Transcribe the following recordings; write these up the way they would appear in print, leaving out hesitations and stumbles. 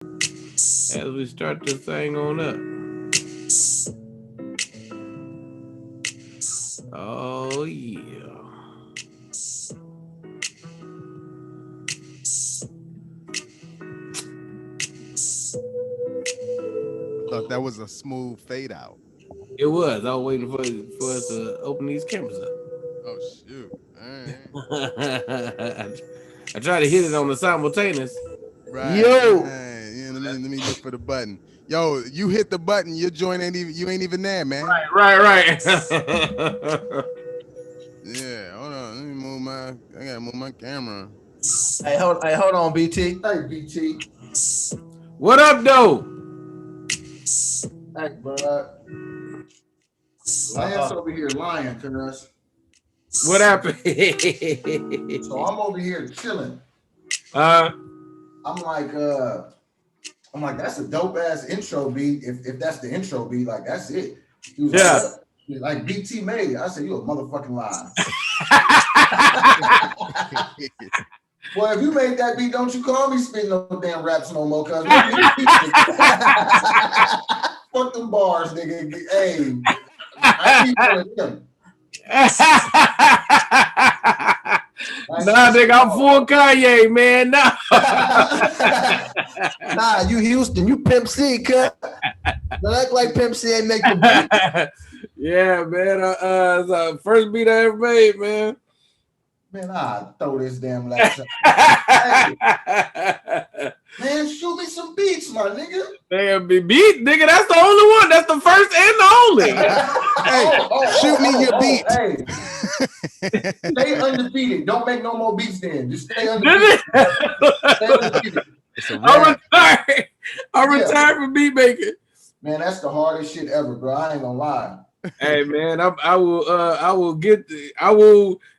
as we start this thing on up. Oh yeah. Thought that was a smooth fade out. It was. I was waiting for us to open these cameras up. Oh shoot! I tried to hit it on the simultaneous. Right. Yo. Yeah, let me look for the button. Yo, you hit the button. Your joint ain't even there, man. Right. Yeah. Hold on. Let me move my. I gotta move my camera. Hey, hold on, BT. Hey, BT. What up, though? Hey, bro. Lance over here lying, cuz. What happened? So I'm over here chilling. I'm like, that's a dope ass intro beat. If that's the intro beat, like that's it. He was like BT made it. I said, you a motherfucking lie. Well, if you made that beat, don't you call me spitting no damn raps no more, cuz. Fuck them bars, nigga. Hey, I need one of them. Nah, nigga, I'm full Kanye, man. Nah. Nah, you Houston, you Pimp C, cut. Don't act like Pimp C ain't make the beat. Yeah, man. It's the first beat I ever made, man. Man, I'll throw this damn laptop. Hey, man, shoot me some beats, my nigga. Damn, beat, nigga. That's the only one. That's the first and the only. Hey, shoot me your beat. Hey. Stay undefeated. Don't make no more beats then. Just stay undefeated. Stay undefeated. I retired from beat making. Man, that's the hardest shit ever, bro. I ain't gonna lie. Hey, man, I will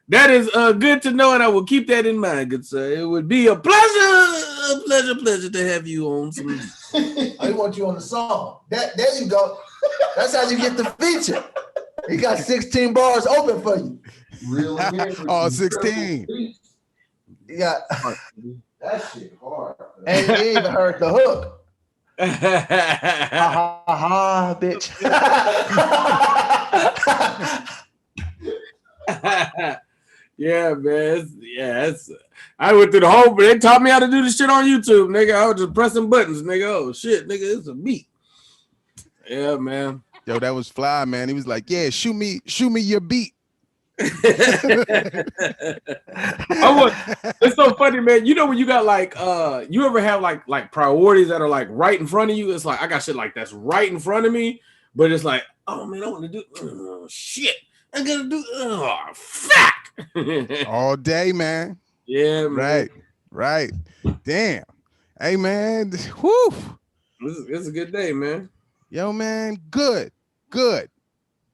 that is good to know, and I will keep that in mind, good sir. It would be a pleasure to have you on some. I want you on the song. There you go. That's how you get the feature. He got 16 bars open for you. Real oh, 16. Yeah. That shit hard. And you even heard the hook. Bitch. Yeah, man. I went through the whole, but they taught me how to do this shit on YouTube, nigga. I was just pressing buttons, nigga. Oh shit, nigga, it's a beat. Yeah, man. Yo, that was fly, man. He was like, "Yeah, shoot me your beat." It's so funny, man. You know when you got like you ever have like priorities that are like right in front of you? It's like I got shit like that's right in front of me, but it's like, oh man, I want to do shit. I gotta do fuck all day, man. Yeah, man. Right. Damn. Hey, man. Whew. It's a good day, man. Yo, man. Good.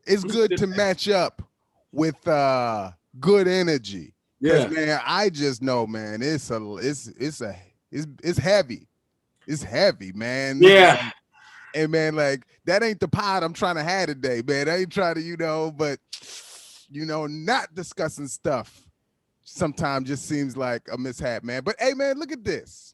It's good to match up with good energy. Yeah, man. I just know, man. It's heavy. It's heavy, man. Yeah. And man, like that ain't the pod I'm trying to have today, man. I ain't trying to, but not discussing stuff sometimes just seems like a mishap, man. But hey, man, look at this.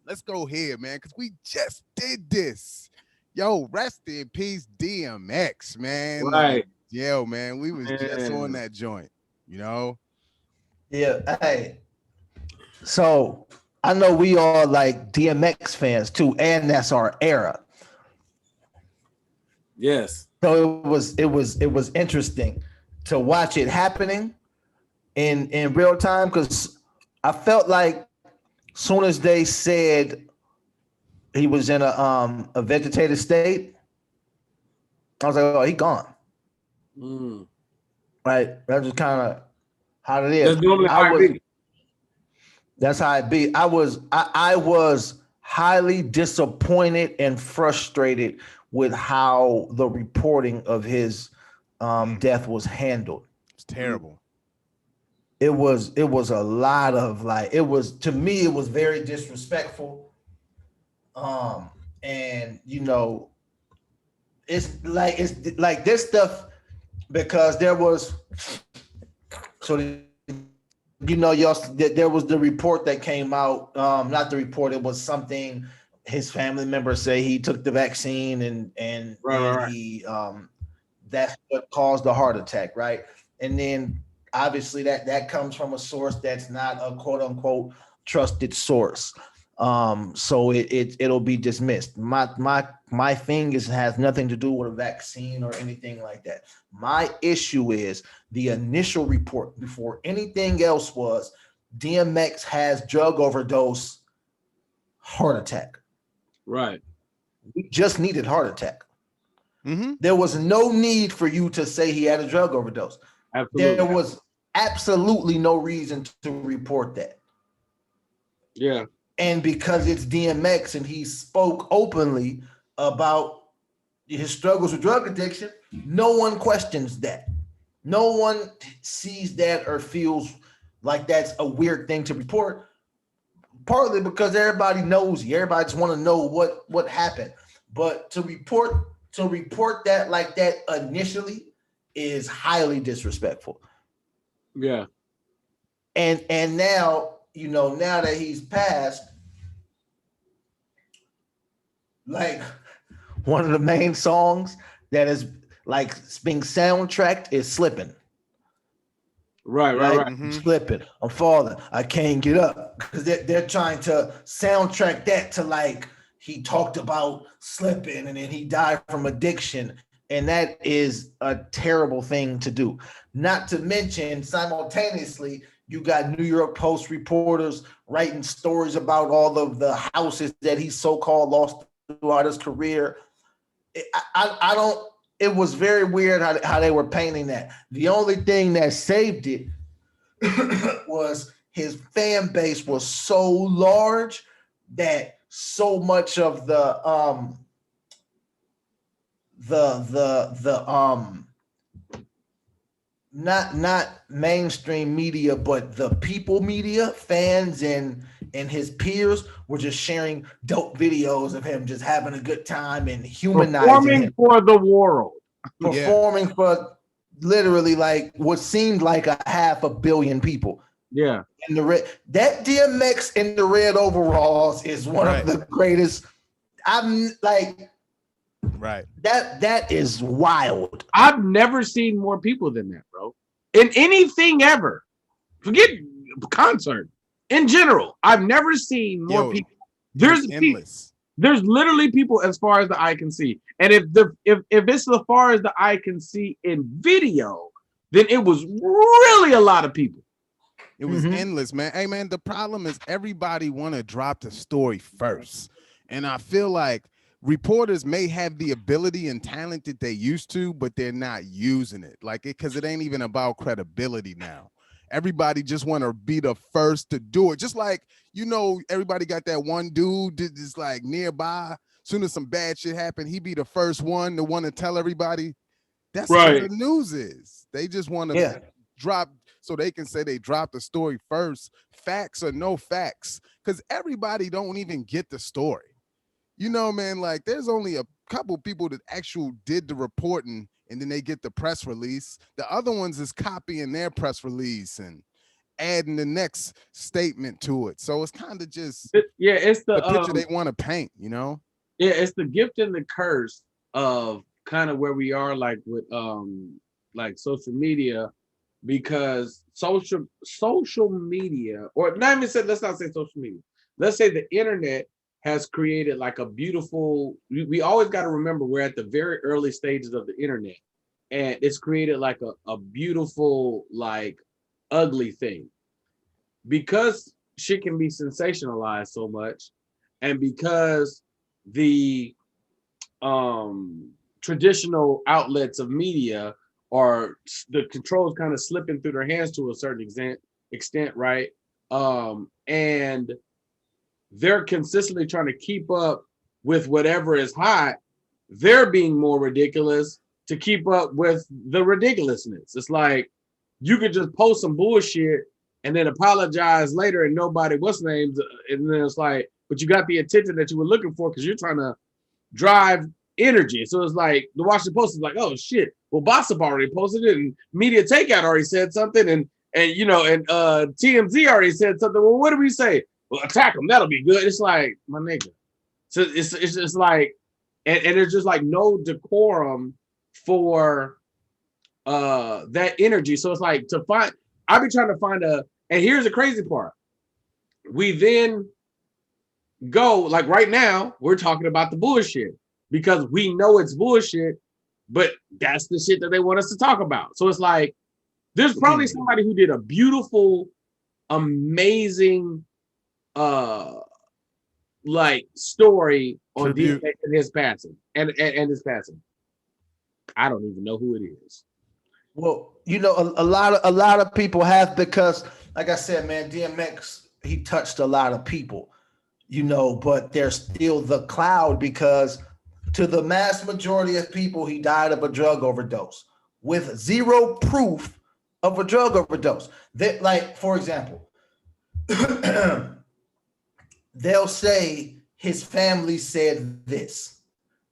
Let's go here, man, because we just did this. Yo, rest in peace, DMX, man. Right. Yo, man, we was just on that joint, Yeah. Hey. So I know we all like DMX fans too, and that's our era. Yes. So it was interesting to watch it happening in real time, because I felt like soon as they said he was in a vegetative state, I was like, oh, he gone. Right. That's just kind of how it is. That's how it be. I was highly disappointed and frustrated with how the reporting of his death was handled. It's terrible. It was a lot of to me it was very disrespectful. And it's like this stuff, because there was y'all, there was the report that came out, not the report, it was something his family members say he took the vaccine and Right. he that's what caused the heart attack, right? And then obviously that comes from a source that's not a quote unquote trusted source. So it'll be dismissed. My thing has nothing to do with a vaccine or anything like that. My issue is the initial report before anything else was DMX has drug overdose, heart attack. Right. We just needed heart attack. Mm-hmm. There was no need for you to say he had a drug overdose. Absolutely. There was absolutely no reason to report that. Yeah. And because it's DMX and he spoke openly about his struggles with drug addiction, no one questions that. No one sees that or feels like that's a weird thing to report. Partly because everybody knows you. Everybody just want to know what happened. But to report that like that initially is highly disrespectful. Yeah. And now, now that he's passed, like one of the main songs that is like being soundtracked is Slipping. Right. Mm-hmm. Slipping. I'm falling. I can't get up. Because they're trying to soundtrack that to like he talked about slipping and then he died from addiction. And that is a terrible thing to do. Not to mention, simultaneously, you got New York Post reporters writing stories about all of the houses that he so-called lost throughout his career. I don't. It was very weird how they were painting that. The only thing that saved it was his fan base was so large that so much of the not mainstream media, but the people media, fans and his peers were just sharing dope videos of him just having a good time and humanizing performing him. For the world. Performing for literally like what seemed like 500 million people. Yeah. And that DMX in the red overalls is one of the greatest. I'm like, right. That is wild. I've never seen more people than that, bro. In anything ever. Forget concert. In general, I've never seen more people. There's endless. There's literally people as far as the eye can see. And if it's as far as the eye can see in video, then it was really a lot of people. It was endless, man. Hey, man, the problem is everybody want to drop the story first. And I feel like reporters may have the ability and talent that they used to, but they're not using it. Like because it ain't even about credibility now. Everybody just want to be the first to do it. Just like, everybody got that one dude that's like nearby. Soon as some bad shit happened, he be the first one to want to tell everybody. That's what the news is. They just want to drop so they can say they dropped the story first. Facts or no facts. Because everybody don't even get the story. Man, like there's only a couple people that actually did the reporting and then they get the press release. The other ones is copying their press release and adding the next statement to it. So it's kind of just it's the picture they want to paint, Yeah, it's the gift and the curse of kind of where we are like with like social media, because social media, or not even say, let's not say social media. Let's say the internet has created like a beautiful, we always got to remember we're at the very early stages of the internet, and it's created like a beautiful, like ugly thing, because shit can be sensationalized so much, and because the traditional outlets of media are the controls kind of slipping through their hands to a certain extent, right? And they're consistently trying to keep up with whatever is hot. They're being more ridiculous to keep up with the ridiculousness. It's like you could just post some bullshit and then apologize later and nobody what's names, and then it's like, but you got the attention that you were looking for because you're trying to drive energy. So it's like the Washington Post is like, oh shit, well Bossip already posted it, and Media Takeout already said something, and TMZ already said something. Well, what do we say? Well, attack them. That'll be good. It's like, my nigga, So it's just like, and there's just like no decorum for that energy. So it's like I've been trying to find and here's the crazy part. We then go, like right now, we're talking about the bullshit because we know it's bullshit, but that's the shit that they want us to talk about. So it's like, there's probably somebody who did a beautiful, amazing, like story on DMX and his passing and his passing. I don't even know who it is. Well, you know, a lot of people have, because, like I said, man, DMX, he touched a lot of people, you know, but there's still the cloud, because to the mass majority of people, he died of a drug overdose with zero proof of a drug overdose. That, like, for example, they'll say his family said this.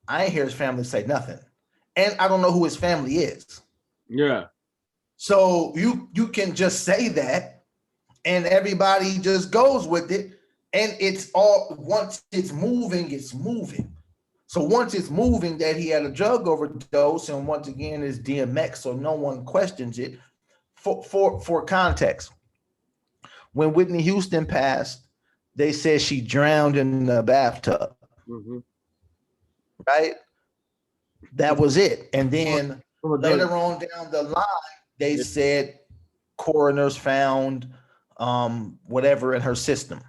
I ain't hear his family say nothing. And I don't know who his family is. Yeah. So you can just say that and everybody just goes with it. And it's all, once it's moving, it's moving. So once it's moving that he had a drug overdose, and once again it's DMX, so no one questions it. For context, when Whitney Houston passed, they said she drowned in the bathtub. Mm-hmm. Right? That was it. And then later on down the line, they said coroners found whatever in her system.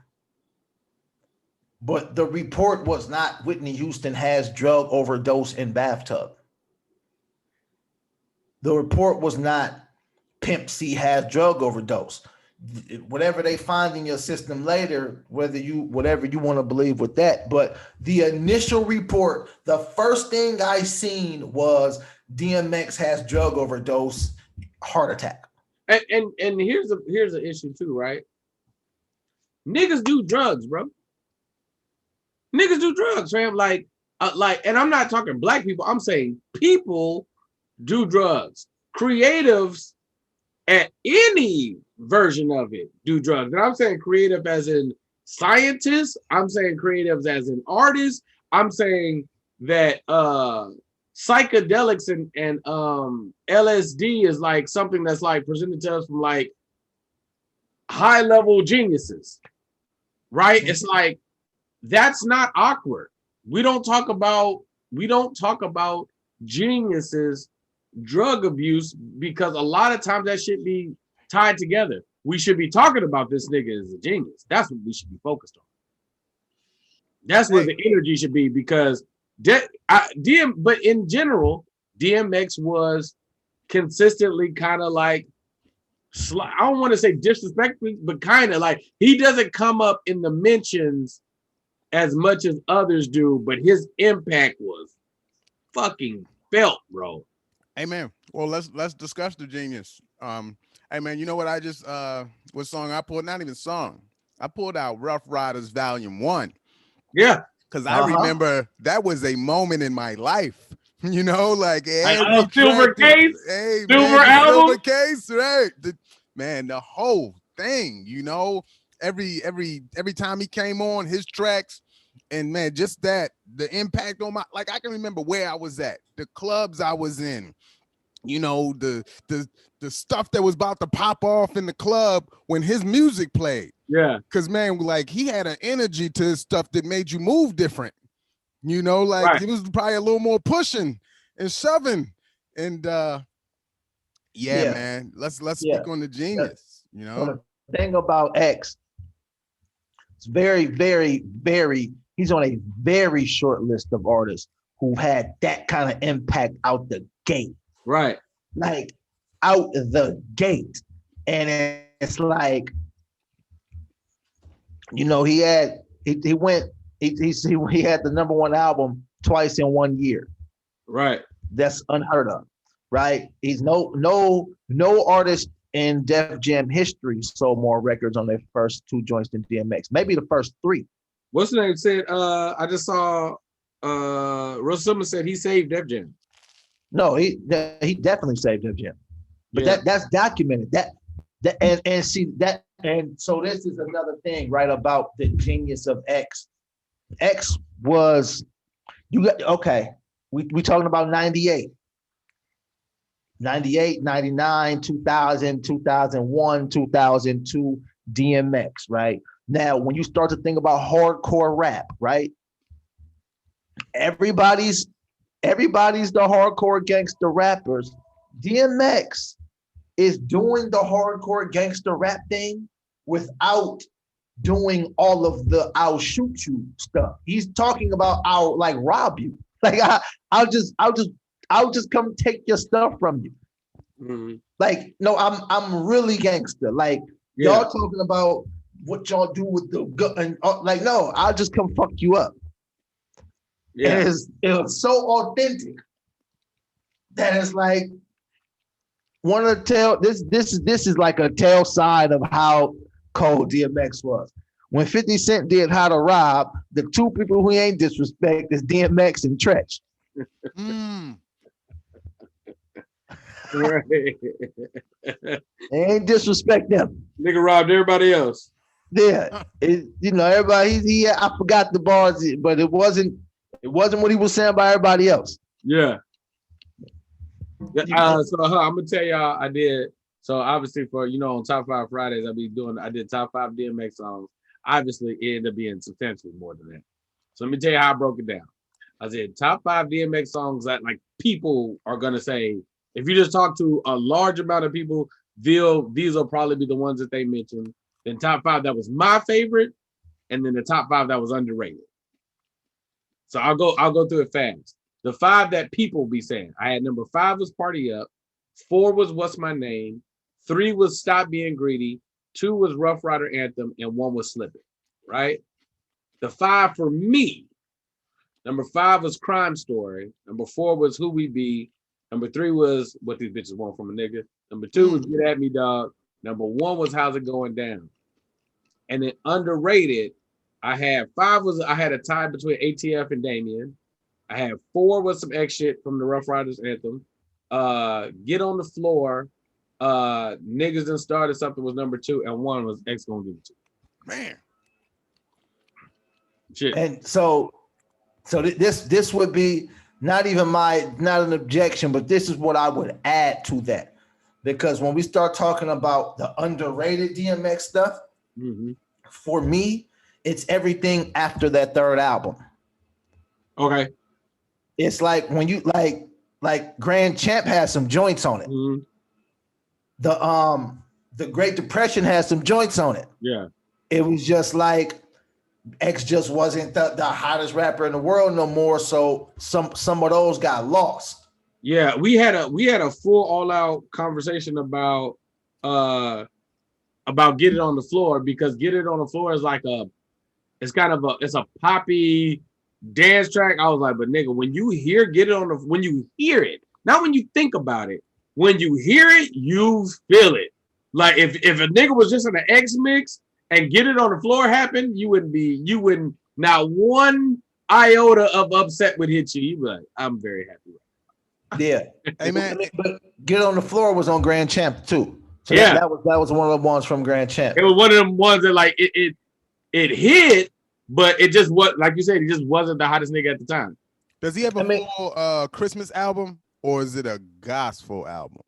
But the report was not Whitney Houston has drug overdose in bathtub. The report was not Pimp C has drug overdose. Whatever they find in your system later, whatever you want to believe with that. But the initial report, the first thing I seen was DMX has drug overdose, heart attack. And here's the issue too, right? Niggas do drugs, bro. Niggas do drugs, fam. Like, and I'm not talking black people. I'm saying people do drugs. Creatives at any version of it do drugs. And I'm saying creative as in scientists. I'm saying creatives as in artists. I'm saying that psychedelics and LSD is like something that's like presented to us from like high level geniuses, right? Mm-hmm. It's like, that's not awkward. We don't talk about geniuses drug abuse, because a lot of times that should be tied together. We should be talking about this nigga as a genius. That's what we should be focused on. That's where the energy should be, because but in general, DMX was consistently kind of like, I don't want to say disrespectful, but kind of like, he doesn't come up in the mentions as much as others do, but his impact was fucking felt, bro. Hey man, well let's discuss the genius. Hey man, you know what I just what song I pulled? Not even song. I pulled out Rough Riders Volume 1. Yeah. Because I remember that was a moment in my life. You know, like Silver Case, hey, Silver album, Silver Case, right? The whole thing, you know, every time he came on, his tracks, and man, just the impact on I can remember where I was at, the clubs I was in, you know, the stuff that was about to pop off in the club when his music played. Yeah. Cause man, like he had an energy to his stuff that made you move different. You know, like He was probably a little more pushing and shoving. And man, let's speak on the genius. You know, well, the thing about X, it's very, very, very, he's on a very short list of artists who had that kind of impact out the gate. Right. Like out the gate. And it's like, you know, he had the number one album twice in 1 year. Right. That's unheard of. Right. He's no artist in Def Jam history sold more records on their first 2 joints than DMX. Maybe the first 3. What's the name said? I just saw Russell Simmons said he saved Def Jam. No, he definitely saved Def Jam. But that's documented. And see that, and so this is another thing, right, about the genius of X. X was you got okay. We talking about 98. 98, 99, 2000, 2001, 2002 DMX, right? Now, when you start to think about hardcore rap, right? Everybody's the hardcore gangster rappers. DMX is doing the hardcore gangster rap thing without doing all of the "I'll shoot you" stuff. He's talking about "I'll like rob you." Like I'll just come take your stuff from you. Mm-hmm. Like, no, I'm really gangster. Like, y'all talking about what y'all do with the gun, and like, no, I'll just come fuck you up. Yeah, and it was so authentic that it's like one of the tail. This is like a tail side of how cold DMX was. When 50 Cent did How to Rob, the two people who ain't disrespect is DMX and Tretch. Right. They ain't disrespect them. Nigga robbed everybody else. Yeah, everybody. I forgot the bars, but it wasn't what he was saying about everybody else. Yeah. So I'm gonna tell y'all, I did. So obviously for on Top 5 Fridays, I did top 5 DMX songs. Obviously, it ended up being substantially more than that. So let me tell you how I broke it down. I said top 5 DMX songs that like people are gonna say. If you just talk to a large amount of people, these will probably be the ones that they mentioned. Then top 5 that was my favorite, and then the top 5 that was underrated. So I'll go through it fast. The 5 that people be saying. I had number 5 was Party Up, 4 was What's My Name, 3 was Stop Being Greedy, 2 was Rough Rider Anthem, and 1 was Slippin'. Right? The 5 for me. Number 5 was Crime Story. Number 4 was Who We Be. Number 3 was What These Bitches Want From a Nigga. Number 2 was Get At Me Dog. Number 1 was How's It Going Down. And then underrated, I had a tie between ATF and Damien. I had 4 was some X shit from the Rough Riders Anthem. Get on the Floor. Niggas Done Started Something was number 2, and 1 was X Gonna Give It To You. Man. Shit. And so this would be not an objection, but this is what I would add to that. Because when we start talking about the underrated DMX stuff, for me, it's everything after that third album. Okay. It's like when you like Grand Champ has some joints on it. The Great Depression has some joints on it. Yeah. It was just like X just wasn't the hottest rapper in the world no more. So some of those got lost. Yeah, we had a full all-out conversation about Get It On The Floor, because Get It On The Floor is like it's a poppy dance track. I was like, but nigga, when you hear when you hear it, not when you think about it, when you hear it, you feel it. Like if a nigga was just in an X mix and Get It On The Floor happened, you wouldn't not one iota of upset would hit you. You'd be like, I'm very happy. Yeah. Hey man, but Get On The Floor was on Grand Champ too. So yeah, that was one of the ones from Grand Champ. It was one of them ones that like it hit, but it just was, like you said, he just wasn't the hottest nigga at the time. Does he have a full Christmas album, or is it a gospel album?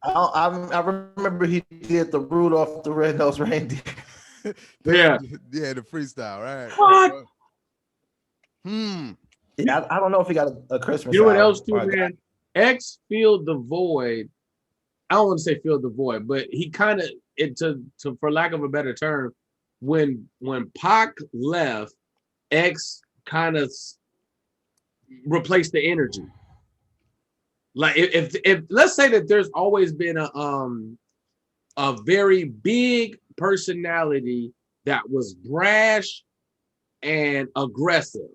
I remember he did the Rudolph the Red-Nosed Reindeer. Yeah, the freestyle, right? What? Yeah, I don't know if he got a Christmas. You know what album else too, man? X filled the void. I don't want to say filled the void, but he kind of for lack of a better term, when Pac left, X kind of replaced the energy. Like if let's say that there's always been a very big personality that was brash and aggressive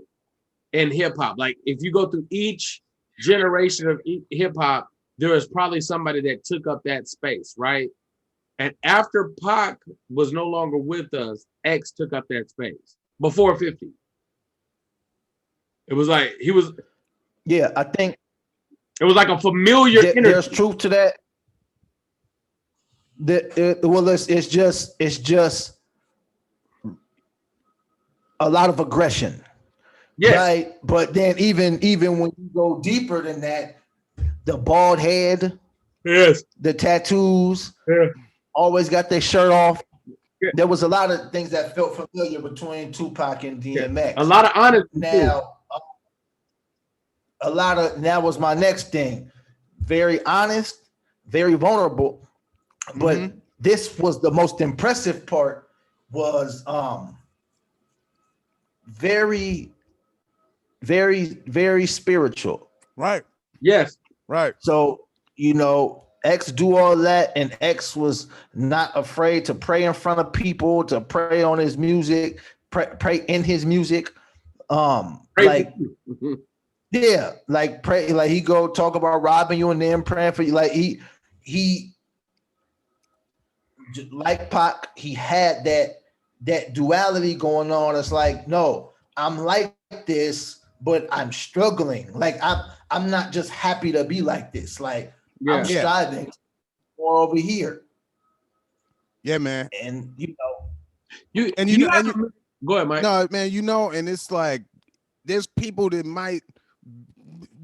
in hip hop. Like if you go through each generation of hip hop, there is probably somebody that took up that space, right? And after Pac was no longer with us, X took up that space. Before 50. It was like he was. Yeah, I think it was like a familiar energy. There's truth to that. It's just a lot of aggression. Yes. Right. But then even when you go deeper than that, the bald head, Yes. the tattoos, Yeah. always got their shirt off. Yeah. There was a lot of things that felt familiar between Tupac and DMX. A lot of honesty. Now, that was my next thing. Very honest, very vulnerable. But this was the most impressive part, was very, very, very spiritual. Right. Yes. Right. So, X do all that, and X was not afraid to pray in front of people, to pray on his music, pray in his music. Like pray, like he go talk about robbing you and then praying for you. Like he like Pac, he had that duality going on. It's like, no, I'm like this, but I'm struggling. Like I'm not just happy to be like this. Like I'm striving more over here. Yeah, man. And go ahead, Mike. No, man, and it's like there's people that might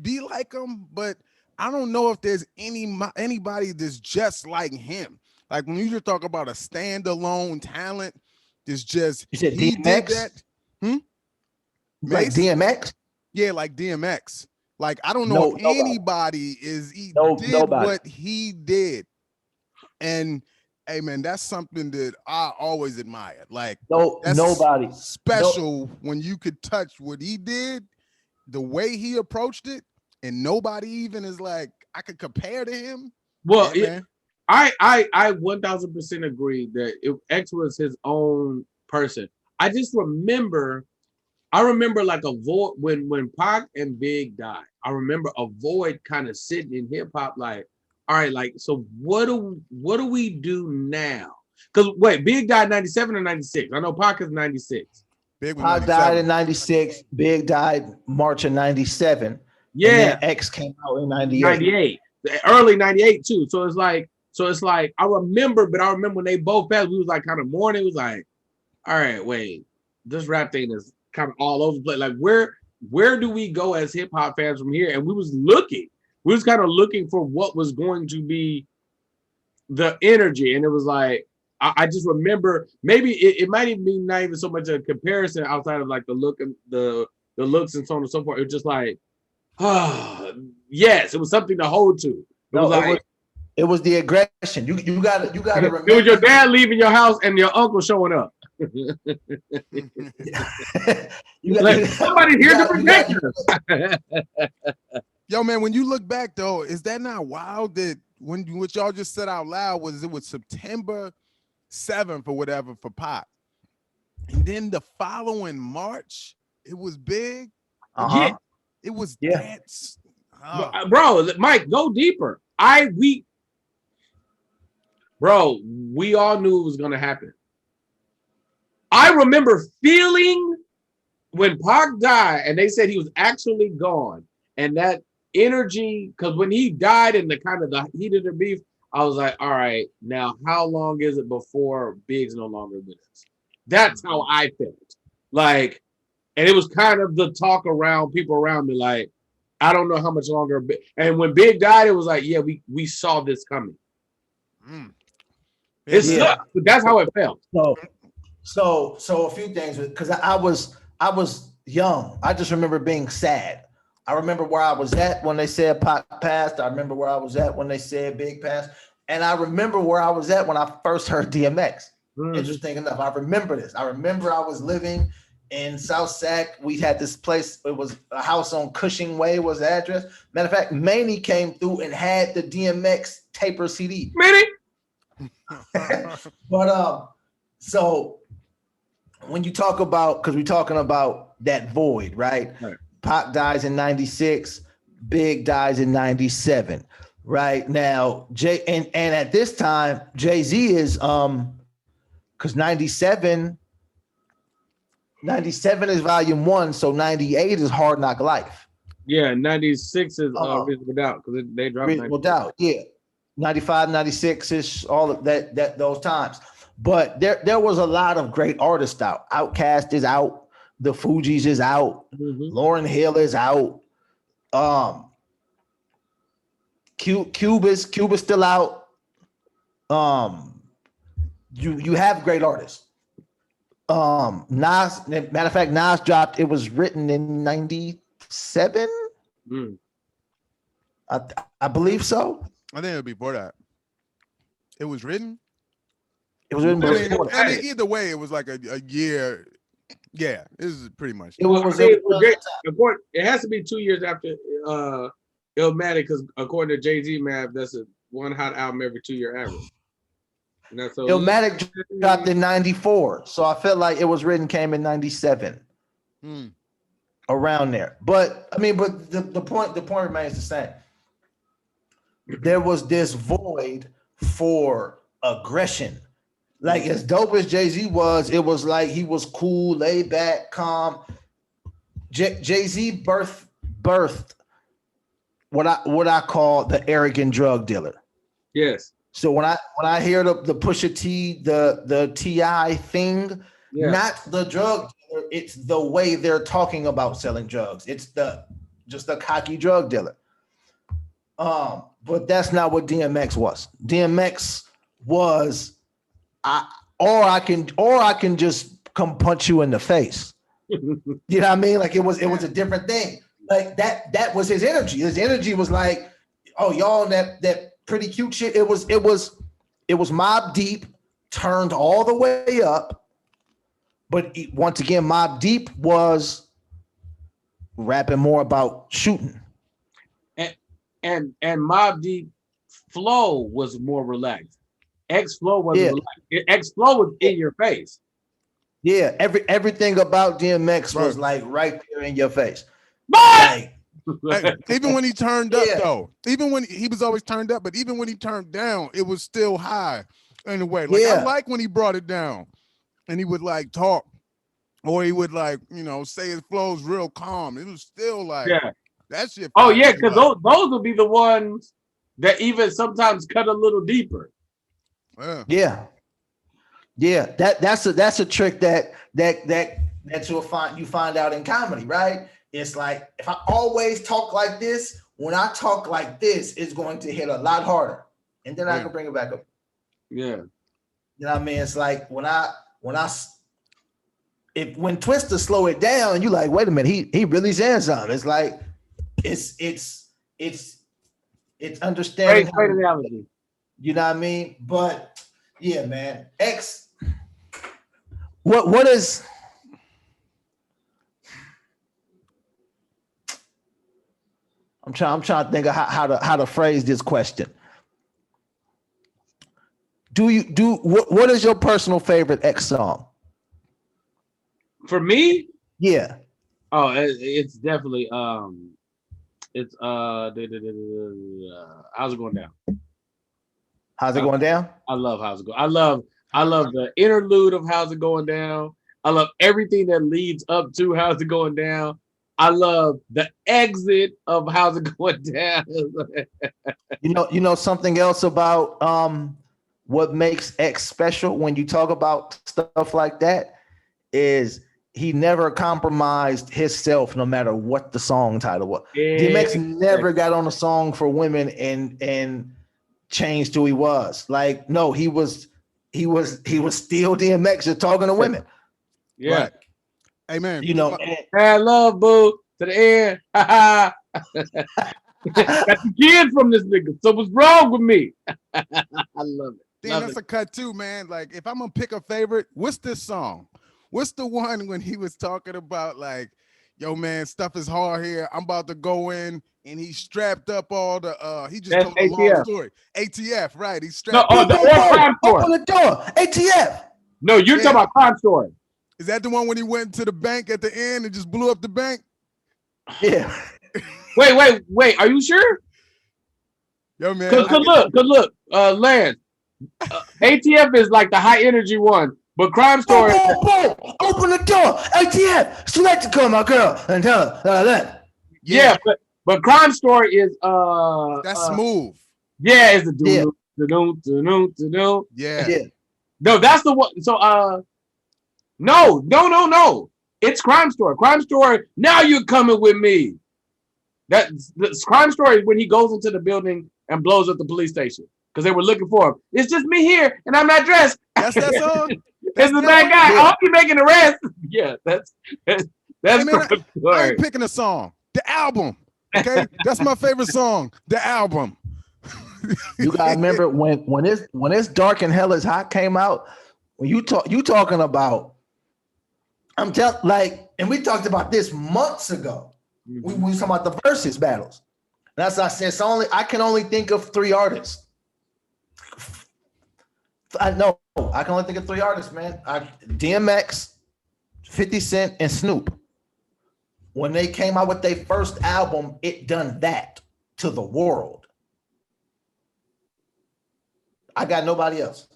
be like him, but I don't know if there's anybody that's just like him. Like when you just talk about a standalone talent, there's just you said he DMX? did that. Like DMX? Yeah, like DMX. Like I don't know if anybody did nobody. what he did. And hey man, that's something that I always admired. Like that's nobody special when you could touch what he did, the way he approached it, and nobody even is like I could compare to him. Well, I 1000% agree that X was his own person. I remember like a void when Pac and Big died. I remember a void kind of sitting in hip hop, like, all right, like, so what do we do now? Because wait, Big died 97 or 96? I know Pac is 96. Pac died in 96. Big died March of 97. Yeah. And then X came out in 98. 98. Early 98 too. So it's like I remember when they both passed, we was like kind of mourning. It was like, all right, wait, this rap thing is kind of all over the place. Like where do we go as hip hop fans from here? And we was kind of looking for what was going to be the energy. And it was like, I just remember maybe it might even be not even so much a comparison outside of like the look and the looks and so on and so forth. It was just like, yes, it was something to hold to. It was the aggression. You gotta remember. It was your dad leaving your house and your uncle showing up. Somebody's here to protect us. Yo, man, when you look back though, is that not wild that what y'all just said out loud was September 7th or whatever for Pac, and then the following March it was Big. Yeah, it was bro. Mike, go deeper. We all knew it was gonna happen. I remember feeling when Pac died and they said he was actually gone, and that energy, because when he died in the kind of the heat of the beef, I was like, all right, now how long is it before Big's no longer with us? That's how I felt. Like, and it was kind of the talk around people around me, like, I don't know how much longer. And when Big died, it was like, yeah, we saw this coming. It sucked, but that's how it felt. So a few things, because I was young. I just remember being sad. I remember where I was at when they said Pac passed. I remember where I was at when they said Big passed. And I remember where I was at when I first heard DMX. Interesting enough, I remember this. I remember I was living in South Sac. We had this place. It was a house on Cushing Way was the address. Matter of fact, Manny came through and had the DMX taper CD. Manny. But so when you talk about, because we're talking about that void, right? Pac dies in 96, Big dies in 97. Right now, and at this time, Jay-Z is because 97 is volume 1, so 98 is Hard Knock Life. Yeah, 96 is Reasonable Doubt, because they dropped Reasonable Doubt, yeah. 95, 96 is all of that those times. But there was a lot of great artists out. Outkast is out. The Fugees is out. Lauryn Hill is out. Cuba's still out. You have great artists. Nas, matter of fact, Nas dropped. It was written in 97. I believe so. I think it was before that. It was written. It was written before. I mean, either way, it was like a year. Yeah, this is pretty much. It was. It has to be 2 years after Illmatic, because according to Jay-Z math, that's a one hot album every 2 year average. And that's Illmatic dropped in 94, so I felt like it was written came in 97, around there. But I mean, but the point remains the same. There was this void for aggression. Like, as dope as Jay-Z was, it was like he was cool, laid back, calm. Jay-Z birthed what I call the arrogant drug dealer. Yes. So when I hear the Pusha T, the T.I. thing, not the drug dealer, it's the way they're talking about selling drugs. It's just a cocky drug dealer. But that's not what DMX was. DMX was I can just come punch you in the face. You know what I mean? Like, it was a different thing. Like that was his energy. His energy was like, oh, y'all, that pretty cute shit. It was Mobb Deep turned all the way up. But once again, Mobb Deep was rapping more about shooting. And Mobb Deep flow was more relaxed. X flow wasn't relaxed. X flow was in your face. Yeah, everything about DMX was like right there in your face. Like, even when he turned up, though, even when he was always turned up, but even when he turned down, it was still high in a way. Like, I like when he brought it down and he would like talk, or he would like, say his flows real calm. It was still like, that shit. Oh yeah, because those will be the ones that even sometimes cut a little deeper. Yeah. That's a trick that you find out in comedy, right? It's like, if I always talk like this, when I talk like this, it's going to hit a lot harder, and then I can bring it back up. Yeah, you know what I mean? It's like when Twista slow it down, you like, wait a minute, he really saying something. It's like it's understanding. Great analogy. You know what I mean? But yeah, man, X. What is? I'm trying to think of how to phrase this question. What is your personal favorite X song? For me? Yeah. Oh, it's definitely how's it going down? How's it going down? I love how's it going. I love the interlude of how's it going down. I love everything that leads up to how's it going down. I love the exit of how's it going down. you know something else about what makes X special when you talk about stuff like that is he never compromised himself no matter what the song title was. DMX never got on a song for women and changed who he was. Like, no, he was still DMX just talking to women. Yeah. Right. Hey man, I love boo to the end. Got the kid from this nigga. So what's wrong with me? I love it. Damn, that's a cut too, man. Like, if I'm gonna pick a favorite, what's this song? What's the one when he was talking about like, yo man, stuff is hard here. I'm about to go in, and he strapped up all the he just told a long story. ATF, right? He strapped Crime story. Open the door. ATF. No, you're talking about Crime Story. Is that the one when he went to the bank at the end and just blew up the bank? Yeah. Wait. Are you sure? Yo, man. Cause look, Lance. ATF is like the high energy one, but Crime Story. Boom. Open the door. ATF. Select to call my girl and tell her that. Yeah, but Crime Story is that's smooth. Yeah, it's the Yeah. No, that's the one. So No. It's Crime Story. Crime Story. Now you're coming with me. That's Crime Story is when he goes into the building and blows up the police station because they were looking for him. It's just me here, and I'm not dressed. That's that song. It's the bad guy. I hope you're making the rest. Yeah, that's Hey, man, Crime Story. I ain't picking a song. The album. Okay, that's my favorite song. The album. You gotta remember when it's Dark and Hell is Hot came out. When you talking about, and we talked about this months ago. We was talking about the versus battles. That's what I said. I can only think of 3 artists. I know I can only think of 3 artists, man. DMX, 50 Cent, and Snoop. When they came out with their first album, it done that to the world. I got nobody else.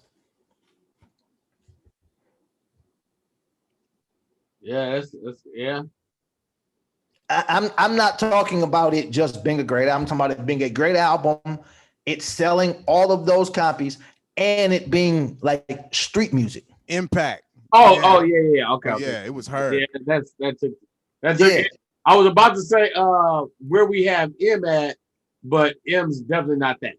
Yeah, yeah. I'm not talking about it just being a great album. I'm talking about it being a great album. It's selling all of those copies and it being like street music. Impact. Oh yeah. Okay. Yeah, it was heard. Yeah, that's it. I was about to say where we have M at, but M's definitely not that.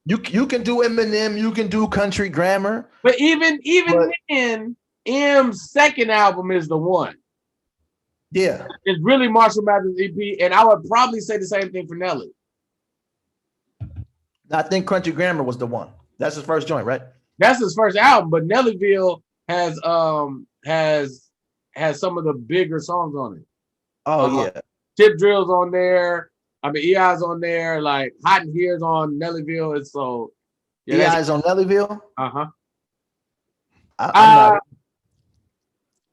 You can do Eminem, you can do Country Grammar, but even then, M's second album is the one. Yeah, it's really Marshall Mathers EP, and I would probably say the same thing for Nelly. I think Country Grammar was the one. That's his first joint, right? That's his first album, but Nellyville has some of the bigger songs on it. Oh yeah, Tip Drill's on there. I mean, EI's on there. Like Hot in Here's on Nellyville, and so EI's on Nellyville.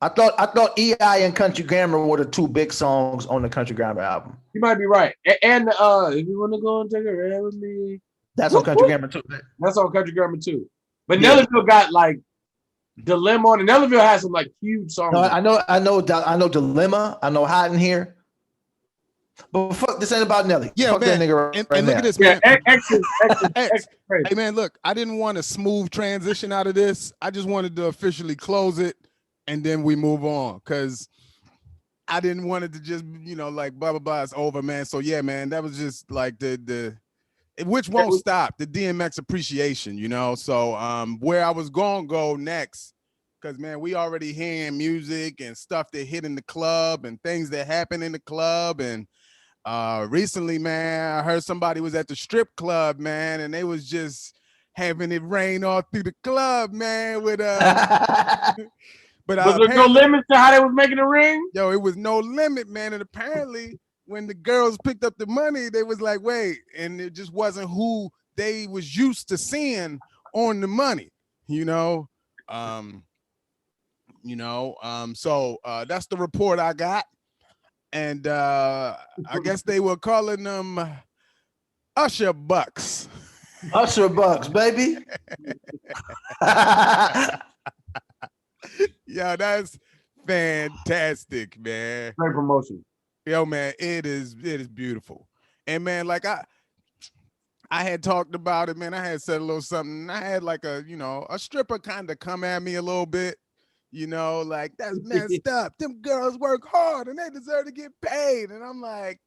I thought EI and Country Grammar were the 2 big songs on the Country Grammar album. You might be right. And if you want to go and take a ride with me, that's on Country Grammar too. That's on Country Grammar too. But Nellyville got like Dilemma on it. Nellyville has some like huge songs. No, I know Dilemma. I know Hot in Here. But fuck, this ain't about Nelly. Yeah, fuck man. That nigga and look now. at this, man. X. Hey, man, look, I didn't want a smooth transition out of this. I just wanted to officially close it, and then we move on, because I didn't want it to just, like blah, blah, blah, it's over, man. So, yeah, man, that was just like the which won't stop, the DMX appreciation, So where I was going to go next, because, man, we already hearing music and stuff that hit in the club and things that happen in the club. And recently, man, I heard somebody was at the strip club, man, and they was just having it rain all through the club, man, with but was there no limit to how they was making the ring? Yo, it was no limit, man. And apparently when the girls picked up the money, they was like, wait, and it just wasn't who they was used to seeing on the money, So that's the report I got. And I guess they were calling them Usher Bucks. Usher Bucks, baby. Yo, that's fantastic, man. Great promotion. Yo, man, it is beautiful. And man, like I had talked about it, man. I had said a little something. I had like a stripper kind of come at me a little bit, like that's messed up. Them girls work hard and they deserve to get paid. And I'm like,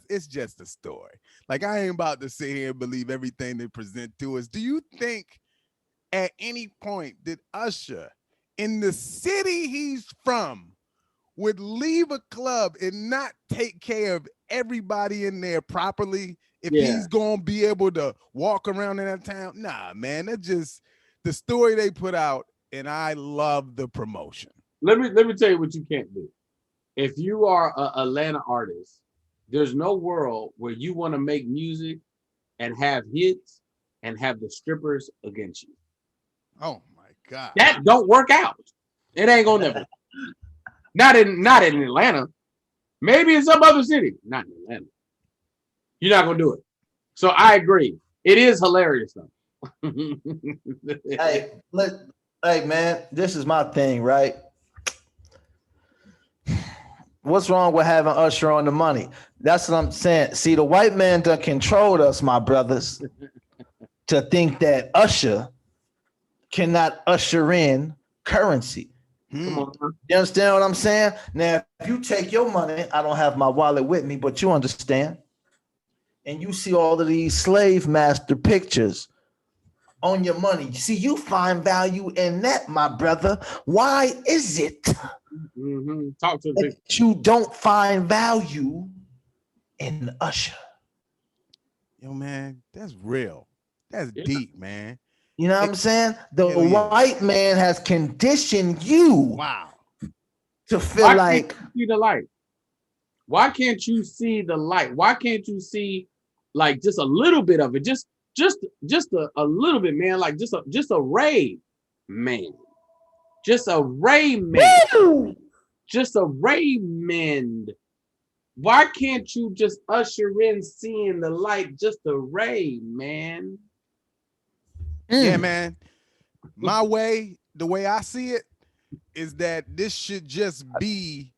it's just a story. Like, I ain't about to sit here and believe everything they present to us. Do you think at any point did Usher, in the city he's from, would leave a club and not take care of everybody in there properly if he's gonna be able to walk around in that town? Nah, man, that's just the story they put out, and I love the promotion. Let me tell you what you can't do. If you are an Atlanta artist, there's no world where you want to make music and have hits and have the strippers against you. Oh my God. That don't work out. It ain't gonna never. Not in Atlanta. Maybe in some other city. Not in Atlanta. You're not gonna do it. So I agree. It is hilarious though. Hey, man, this is my thing, right? What's wrong with having Usher on the money? That's what I'm saying. See, the white man done controlled us, my brothers, to think that Usher cannot usher in currency. Come on. Huh? You understand what I'm saying? Now, if you take your money, I don't have my wallet with me, but you understand. And you see all of these slave master pictures on your money. See, you find value in that, my brother. Why is it Talk to the that you don't find value in Usher? Yo, man, that's real. That's deep, man. You know what I'm saying? The Hell yeah. white man has conditioned you Wow. to feel Why like can't you see the light? Why can't you see the light? Why can't you see like just a little bit of it? Just a little bit, man. Like just a ray, man. Just a ray, man. woo! Just a ray, man. Why can't you just usher in seeing the light? Just a ray, man. Yeah, man. My way, the way I see it, is that this should just be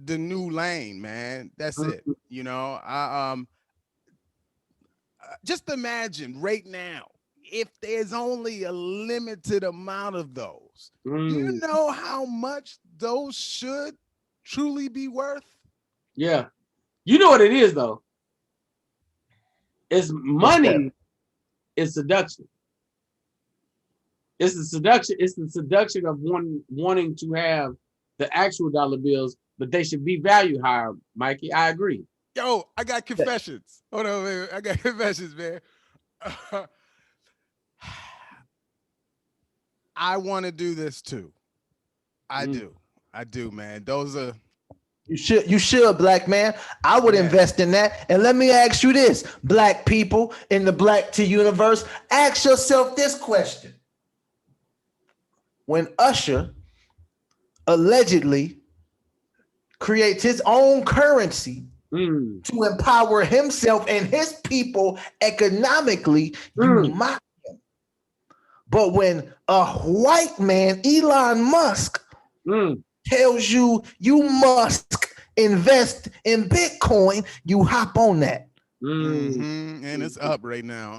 the new lane, man. That's it. You know, just imagine right now, if there's only a limited amount of those, do you know how much those should truly be worth? Yeah. You know what it is, though? It's money. It's seduction. It's the seduction. It's the seduction of wanting to have the actual dollar bills, but they should be valued higher, Mikey. I agree. Yo, I got confessions. Hold on, man. I got confessions, man. I want to do this too. I do, man. Those are You should, black man. I would invest in that. And let me ask you this, black people in the Black T universe, ask yourself this question. When Usher allegedly creates his own currency to empower himself and his people economically, you mock him. But when a white man, Elon Musk, tells you you must invest in Bitcoin, you hop on that. and it's up right now.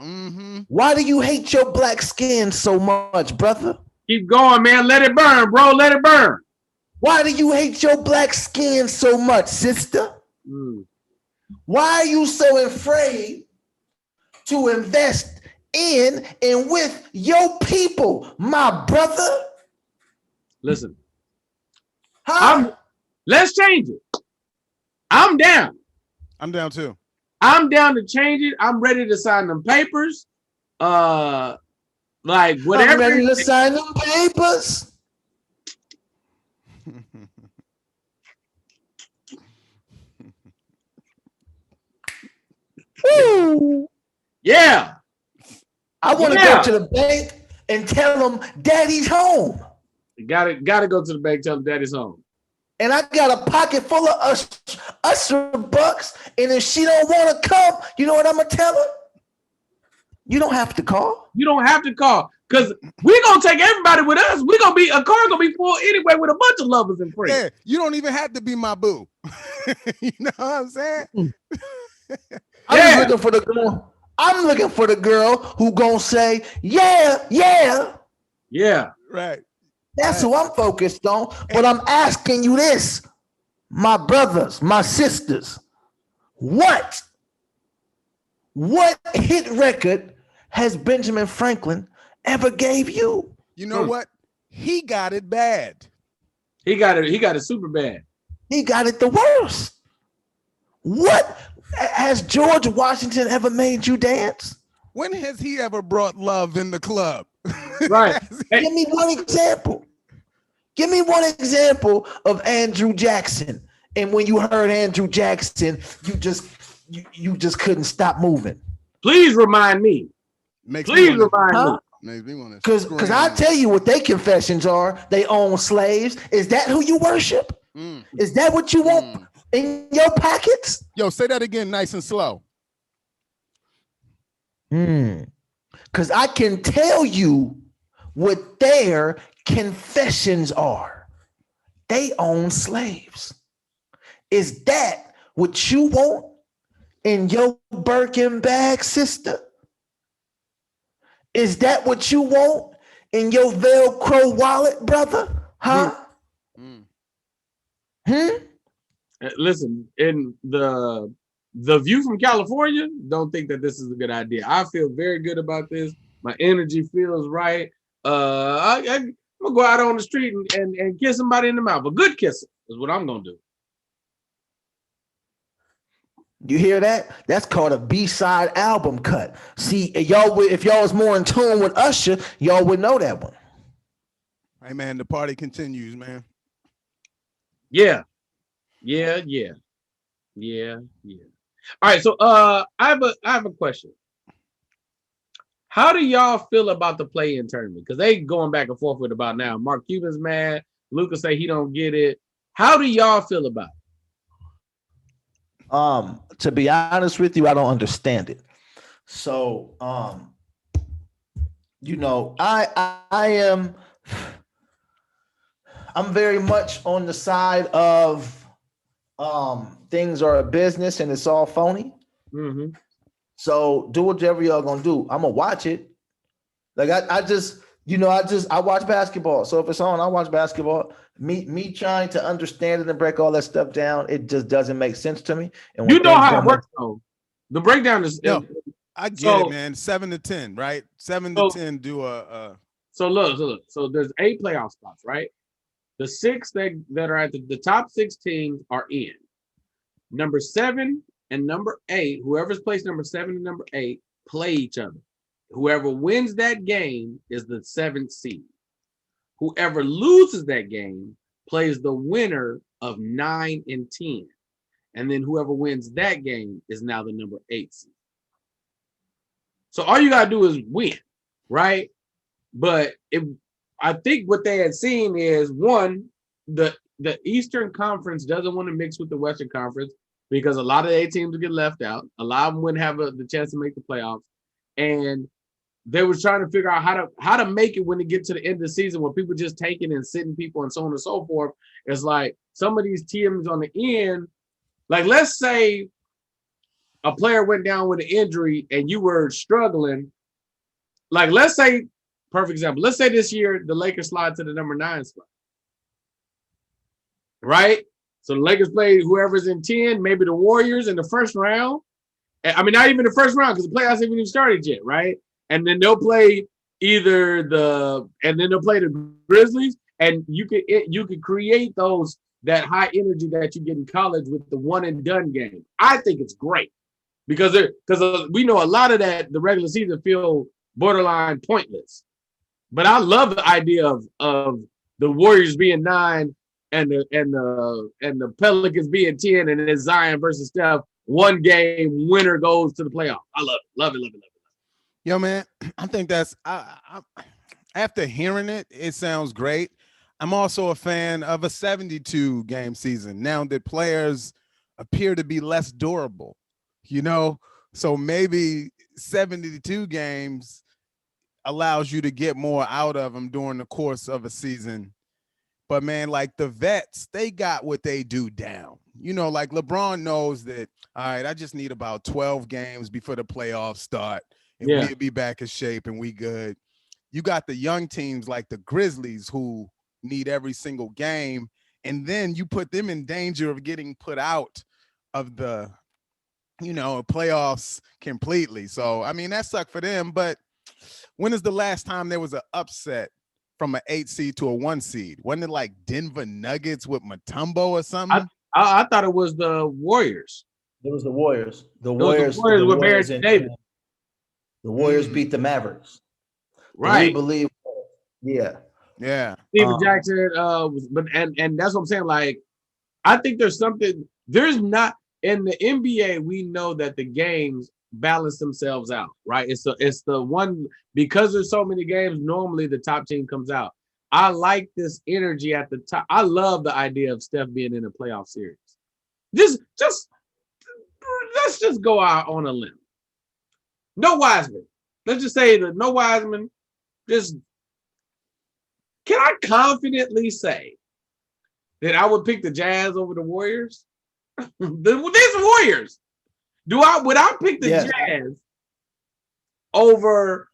Why do you hate your black skin so much, brother? Keep going, man. Let it burn, bro. Let it burn. Why do you hate your black skin so much, sister? Why are you so afraid to invest in and with your people, my brother? Listen. Let's change it. I'm down. I'm down too. I'm down to change it. I'm ready to sign them papers. Like whatever. I'm ready to sign them papers. Woo. Yeah. I want to go to the bank and tell them daddy's home. Gotta go to the bank, tell them daddy's home. And I got a pocket full of Usher bucks. And if she don't want to come, you know what I'm gonna tell her? You don't have to call. You don't have to call. Because we're gonna take everybody with us. A car gonna be full anyway with a bunch of lovers and friends. Yeah, you don't even have to be my boo. You know what I'm saying? I'm looking for the girl. I'm looking for the girl who gonna say, yeah. Right. That's who I'm focused on. But I'm asking you this, my brothers, my sisters, what hit record has Benjamin Franklin ever gave you? You know what? He got it bad. He got it super bad. He got it the worst. What has George Washington ever made you dance? When has he ever brought love in the club? Right. Give me one example. Give me one example of Andrew Jackson. And when you heard Andrew Jackson, you just couldn't stop moving. Please remind me. Please remind me. Because I tell you what they confessions are. They own slaves. Is that who you worship? Is that what you want in your pockets? Yo, say that again nice and slow. Because I can tell you what their confessions are. They own slaves. Is that what you want in your Birkin bag, sister? Is that what you want in your Velcro wallet, brother? Huh? Listen, in the view from California, don't think that this is a good idea. I feel very good about this. My energy feels right. I'm gonna go out on the street and kiss somebody in the mouth. A good kiss is what I'm gonna do. You hear that? That's called a B-side album cut. See, y'all, if y'all was more in tune with Usher, y'all would know that one. Hey man, the party continues, man. Yeah. All right, so I have a question. How do y'all feel about the play-in tournament? Because they going back and forth with about now. Mark Cuban's mad. Lucas say he don't get it. How do y'all feel about it? To be honest with you, I don't understand it. So, I'm very much on the side of things are a business and it's all phony. Mm-hmm. So do whatever y'all gonna do. I'm gonna watch it. Like I watch basketball. So if it's on, I watch basketball. Me trying to understand it and break all that stuff down, it just doesn't make sense to me. And you know how it works though. The breakdown is I get it, man. 7 to 10, right? 7 to 10 do a So look. So there's 8 playoff spots, right? The 6 that are at the top 6 teams are in. Number 7 and number 8, whoever's placed number 7 and number 8 play each other. Whoever wins that game is the 7th seed. Whoever loses that game plays the winner of 9 and 10. And then whoever wins that game is now the number 8 seed. So all you gotta do is win, right? But I think what they had seen is one, the Eastern Conference doesn't want to mix with the Western Conference because a lot of A teams would get left out. A lot of them wouldn't have the chance to make the playoffs, and they were trying to figure out how to make it when they get to the end of the season, when people just taking and sitting people and so on and so forth. It's like some of these teams on the end, like let's say a player went down with an injury and you were struggling. Like let's say, perfect example. Let's say this year the Lakers slide to the number 9 spot, right? So the Lakers play whoever's in 10, maybe the Warriors in the first round. I mean, not even the first round because the playoffs haven't even started yet, right? And then they'll play they'll play the Grizzlies, and you could create that high energy that you get in college with the one and done game. I think it's great because we know a lot of that the regular season feel borderline pointless. But I love the idea of the Warriors being 9 and the Pelicans being 10, and then Zion versus Steph, one game, winner goes to the playoff. I love it. Yo, man, I think that's I after hearing it, it sounds great. I'm also a fan of a 72 game season now that players appear to be less durable, so maybe 72 games allows you to get more out of them during the course of a season. But man, like the vets, they got what they do down. Like LeBron knows that, all right, I just need about 12 games before the playoffs start and we'll be back in shape and we good. You got the young teams like the Grizzlies who need every single game. And then you put them in danger of getting put out of the, playoffs completely. So, I mean, that sucked for them. But when is the last time there was an upset from an 8 seed to a 1 seed? Wasn't it like Denver Nuggets with Mutombo or something? I thought it was the Warriors. It was the Warriors. The Warriors with Barrett Davis. The Warriors beat the Mavericks. Right. We believe. Yeah. Steven Jackson. And that's what I'm saying. Like, I think there's not in the NBA. We know that the games balance themselves out, right? It's the one, because there's so many games, normally the top team comes out. I like this energy at the top. I love the idea of Steph being in a playoff series. Just let's just go out on a limb. No Wiseman. Let's just say that no Wiseman. Can I confidently say that I would pick the Jazz over the Warriors? These Warriors. Would I pick the Jazz over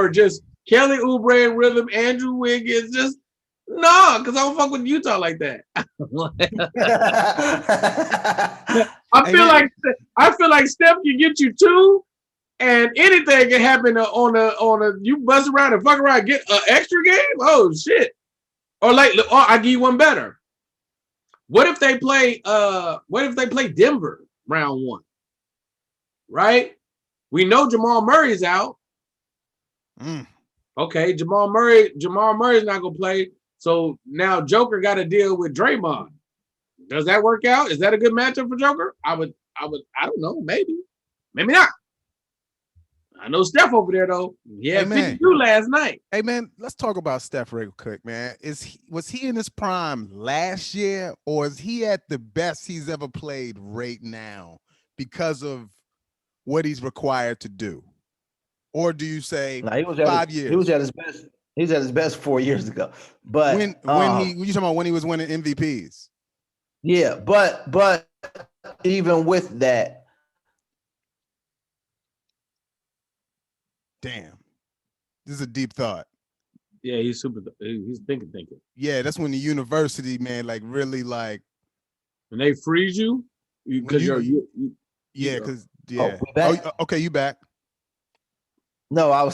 just Kelly Oubre and Rhythm, Andrew Wiggins? No, because I don't fuck with Utah like that. I feel like Steph can get you 2, and anything can happen on a you bust around and fuck around, get an extra game. Oh shit! Or I give you one better. What if they play? What if they play Denver round 1? Right? We know Jamal Murray's out. Okay, Jamal Murray's not gonna play. So now Joker got to deal with Draymond. Does that work out? Is that a good matchup for Joker? I don't know. Maybe not. I know Steph over there though. He had 52 last night. Hey man, let's talk about Steph real quick, man. Was he in his prime last year, or is he at the best he's ever played right now because of what he's required to do? Or do you say 5 years? He was at his best. He was at his best 4 years ago. But when you talking about when he was winning MVPs? Yeah, but even with that, damn, this is a deep thought. Yeah, he's thinking. Yeah, that's when the university, man, like really like when they freeze you because okay, you back. No,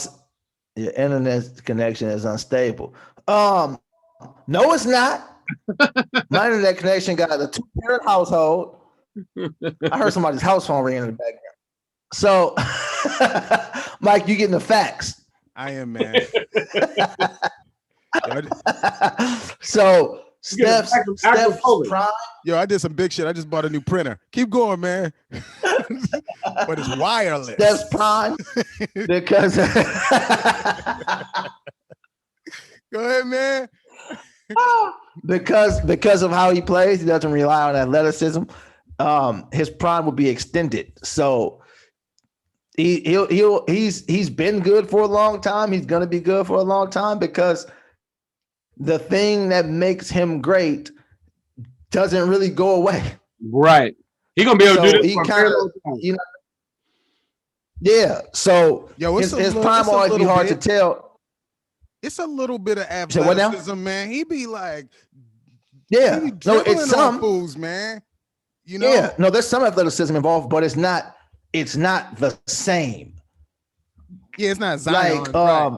your internet connection is unstable. No, it's not. My internet connection got a 2-parent household. I heard somebody's house phone ringing in the background. So, Mike, you getting the facts? I am, man. So Steph's prime. Yo, I did some big shit. I just bought a new printer. Keep going, man. But it's wireless. Steph's prime because go ahead, man. because of how he plays, he doesn't rely on athleticism. His prime will be extended. So he's been good for a long time. He's gonna be good for a long time because the thing that makes him great doesn't really go away. Right. He's gonna be able to do this. He kind of, yeah. So his prime always be hard to tell. It's a little bit of athleticism, man. He be like, yeah, no, it's some fools, man. You know, yeah, no, there's some athleticism involved, but it's not the same. Yeah, it's not Zion. Like, right.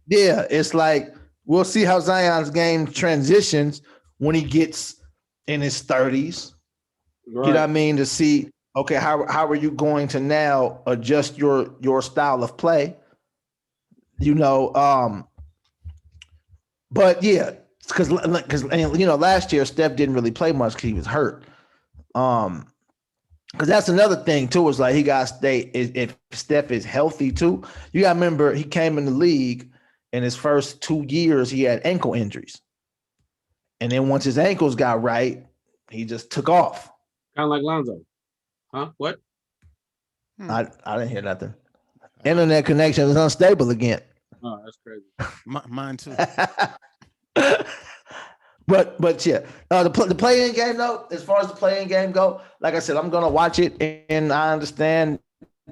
Yeah, it's like we'll see how Zion's game transitions when he gets in his 30s. Right. You know what I mean? To see, okay, how are you going to now adjust your style of play? You know, but yeah, because last year Steph didn't really play much because he was hurt. Because that's another thing too. Is like he got to stay. If Steph is healthy too, you got to remember he came in the league in his first 2 years. He had ankle injuries, and then once his ankles got right, he just took off. Kind of like Lonzo, huh? What? I didn't hear nothing. Internet connection is unstable again. Oh, that's crazy. Mine too. But yeah, the play-in game though, as far as the play-in game go, like I said, I'm gonna watch it, and I understand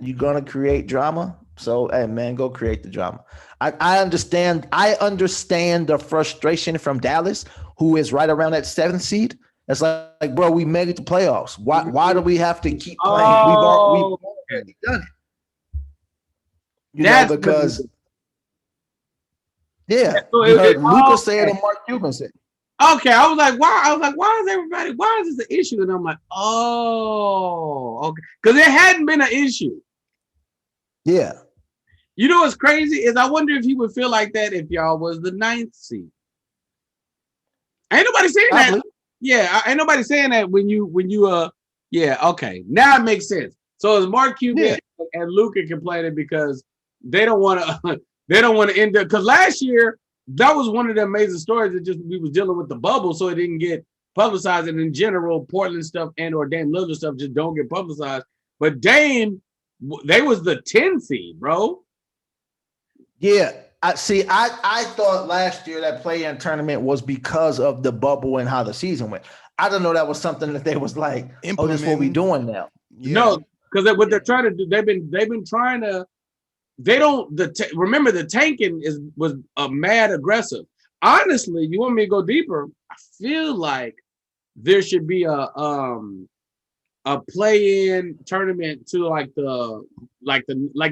you're gonna create drama. So hey man, go create the drama. I understand the frustration from Dallas, who is right around that 7th seed. It's like bro, we made it to playoffs. Why do we have to keep playing? We've already done it. Because yeah, Lucas said and Mark Cuban said. Okay, I was like, why is this an issue? And I'm like, oh, okay. Because it hadn't been an issue. Yeah. You know what's crazy is I wonder if he would feel like that if y'all was the 9th seed. Ain't nobody saying that. Yeah, ain't nobody saying that when you yeah, okay. Now it makes sense. So is Mark Cuban and Luka complaining because they don't want to end up, because last year that was one of the amazing stories that just we was dealing with the bubble, so it didn't get publicized. And in general, Portland stuff and or Dame Lillard stuff just don't get publicized. But Dame, they was the 10 seed, bro. Yeah, I thought last year that play-in tournament was because of the bubble and how the season went. I don't know that was something that they was like, oh, this is what we doing now. Yeah. No, because what they're trying to do, they've been trying to. They don't. Remember the tanking was mad aggressive. honestly, you want me to go deeper? I feel like there should be a play-in tournament to like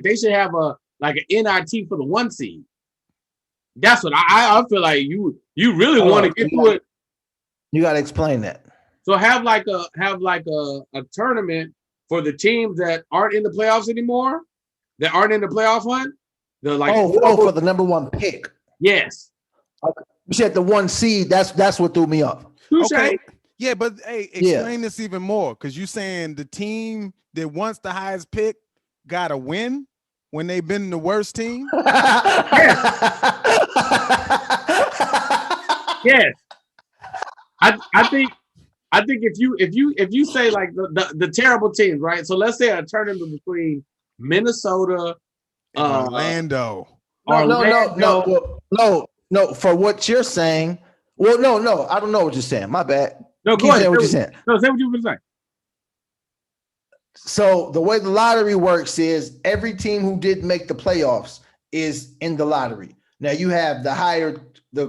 they should have a like an NIT for the 1 seed. That's what I feel like you really want to get to it. You got to explain that. So have like a tournament for the teams that aren't in the playoffs anymore, that aren't in the playoff hunt. For the number 1 pick. Yes. Okay. You said the 1 seed. That's what threw me off. Okay. Yeah, but hey, explain this even more, because you saying the team that wants the highest pick got to win when they've been the worst team. Yes. I think if you say like the terrible teams, right? So let's say a tournament between Minnesota, Orlando. No. For what you're saying, well, no. I don't know what you're saying. My bad. No, go ahead. Say what you're saying. No, say what you were saying. So the way the lottery works is every team who didn't make the playoffs is in the lottery. Now you have the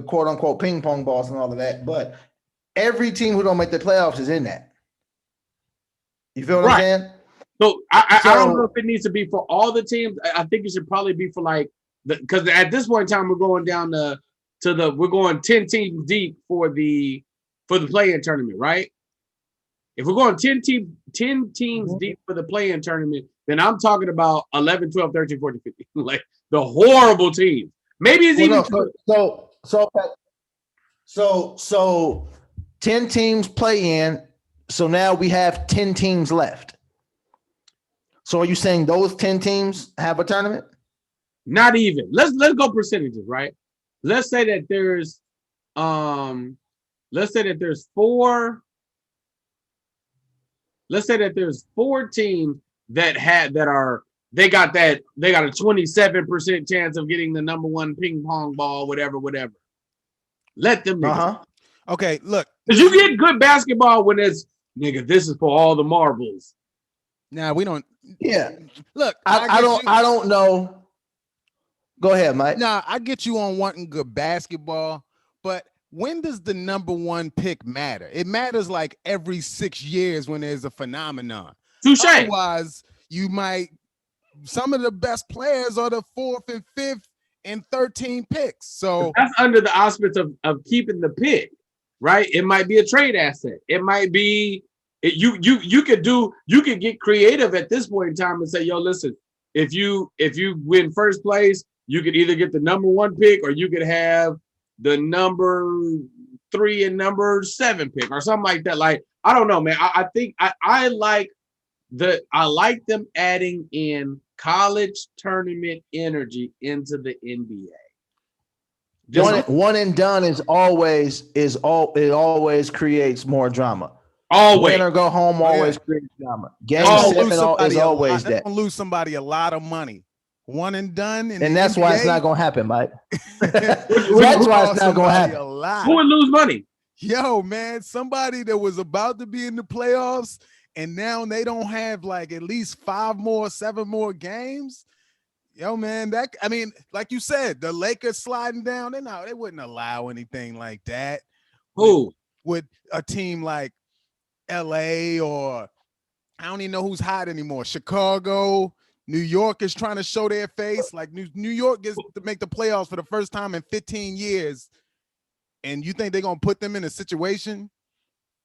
quote unquote ping pong balls and all of that, but every team who don't make the playoffs is in that. You feel what I'm saying? So I don't know if it needs to be for all the teams. I think it should probably be for like because at this point in time we're going down we're going 10 teams deep for the play-in tournament, right? If we're going 10 teams deep for the play-in tournament, then I'm talking about 11, 12, 13, 14, 15. Like the horrible teams. Maybe it's even so 10 teams play in. So now we have 10 teams left. So are you saying those 10 teams have a tournament? Not even. Let's go percentages, right? Let's say that there's four. Let's say that there's 4 teams that got a 27% chance of getting the number 1 ping pong ball, whatever. Let them make Okay, look. Because you get good basketball when it's this is for all the marbles. Nah, we don't. Yeah. Look, I don't know. Go ahead, Mike. Nah, I get you on wanting good basketball, but when does the number 1 pick matter? It matters like every 6 years when there's a phenomenon. Touche. Otherwise, some of the best players are the 4th and 5th and 13 picks. So that's under the auspice of keeping the pick, right? It might be a trade asset. It might be you could get creative at this point in time and say, yo, listen, if you win first place, you could either get the number 1 pick or you could have the number 3 and number 7 pick or something like that. Like, I don't know, man. I think I like them adding in college tournament energy into the NBA. One and done it always creates more drama. Always. Win or go home always creates drama. Game 7 is always that. Gonna lose somebody a lot of money. One and done, and that's NBA. Why it's not gonna happen, Mike. That's why it's not gonna happen. Who would lose money? Yo, man, somebody that was about to be in the playoffs, and now they don't have like at least 7 more games. Yo, man, like you said, the Lakers sliding down. They wouldn't allow anything like that. Who with a team like LA or I don't even know who's hot anymore. Chicago. New York is trying to show their face. Like New York gets to make the playoffs for the first time in 15 years. And you think they're going to put them in a situation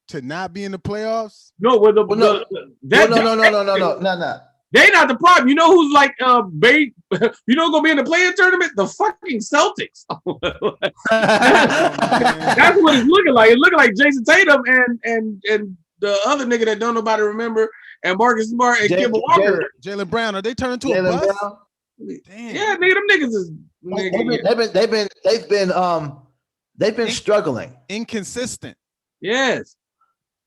to not be in the playoffs? No, no. They're not the problem. You know who's like, going to be in the play-in tournament? The fucking Celtics. That's what it's looking like. It's looking like Jason Tatum and the other nigga that don't nobody remember, and Marcus Smart and Kemba Walker. Jaylen Brown, are they turning into a bust? Damn. Yeah, nigga, them niggas is they've been struggling. Inconsistent. Yes.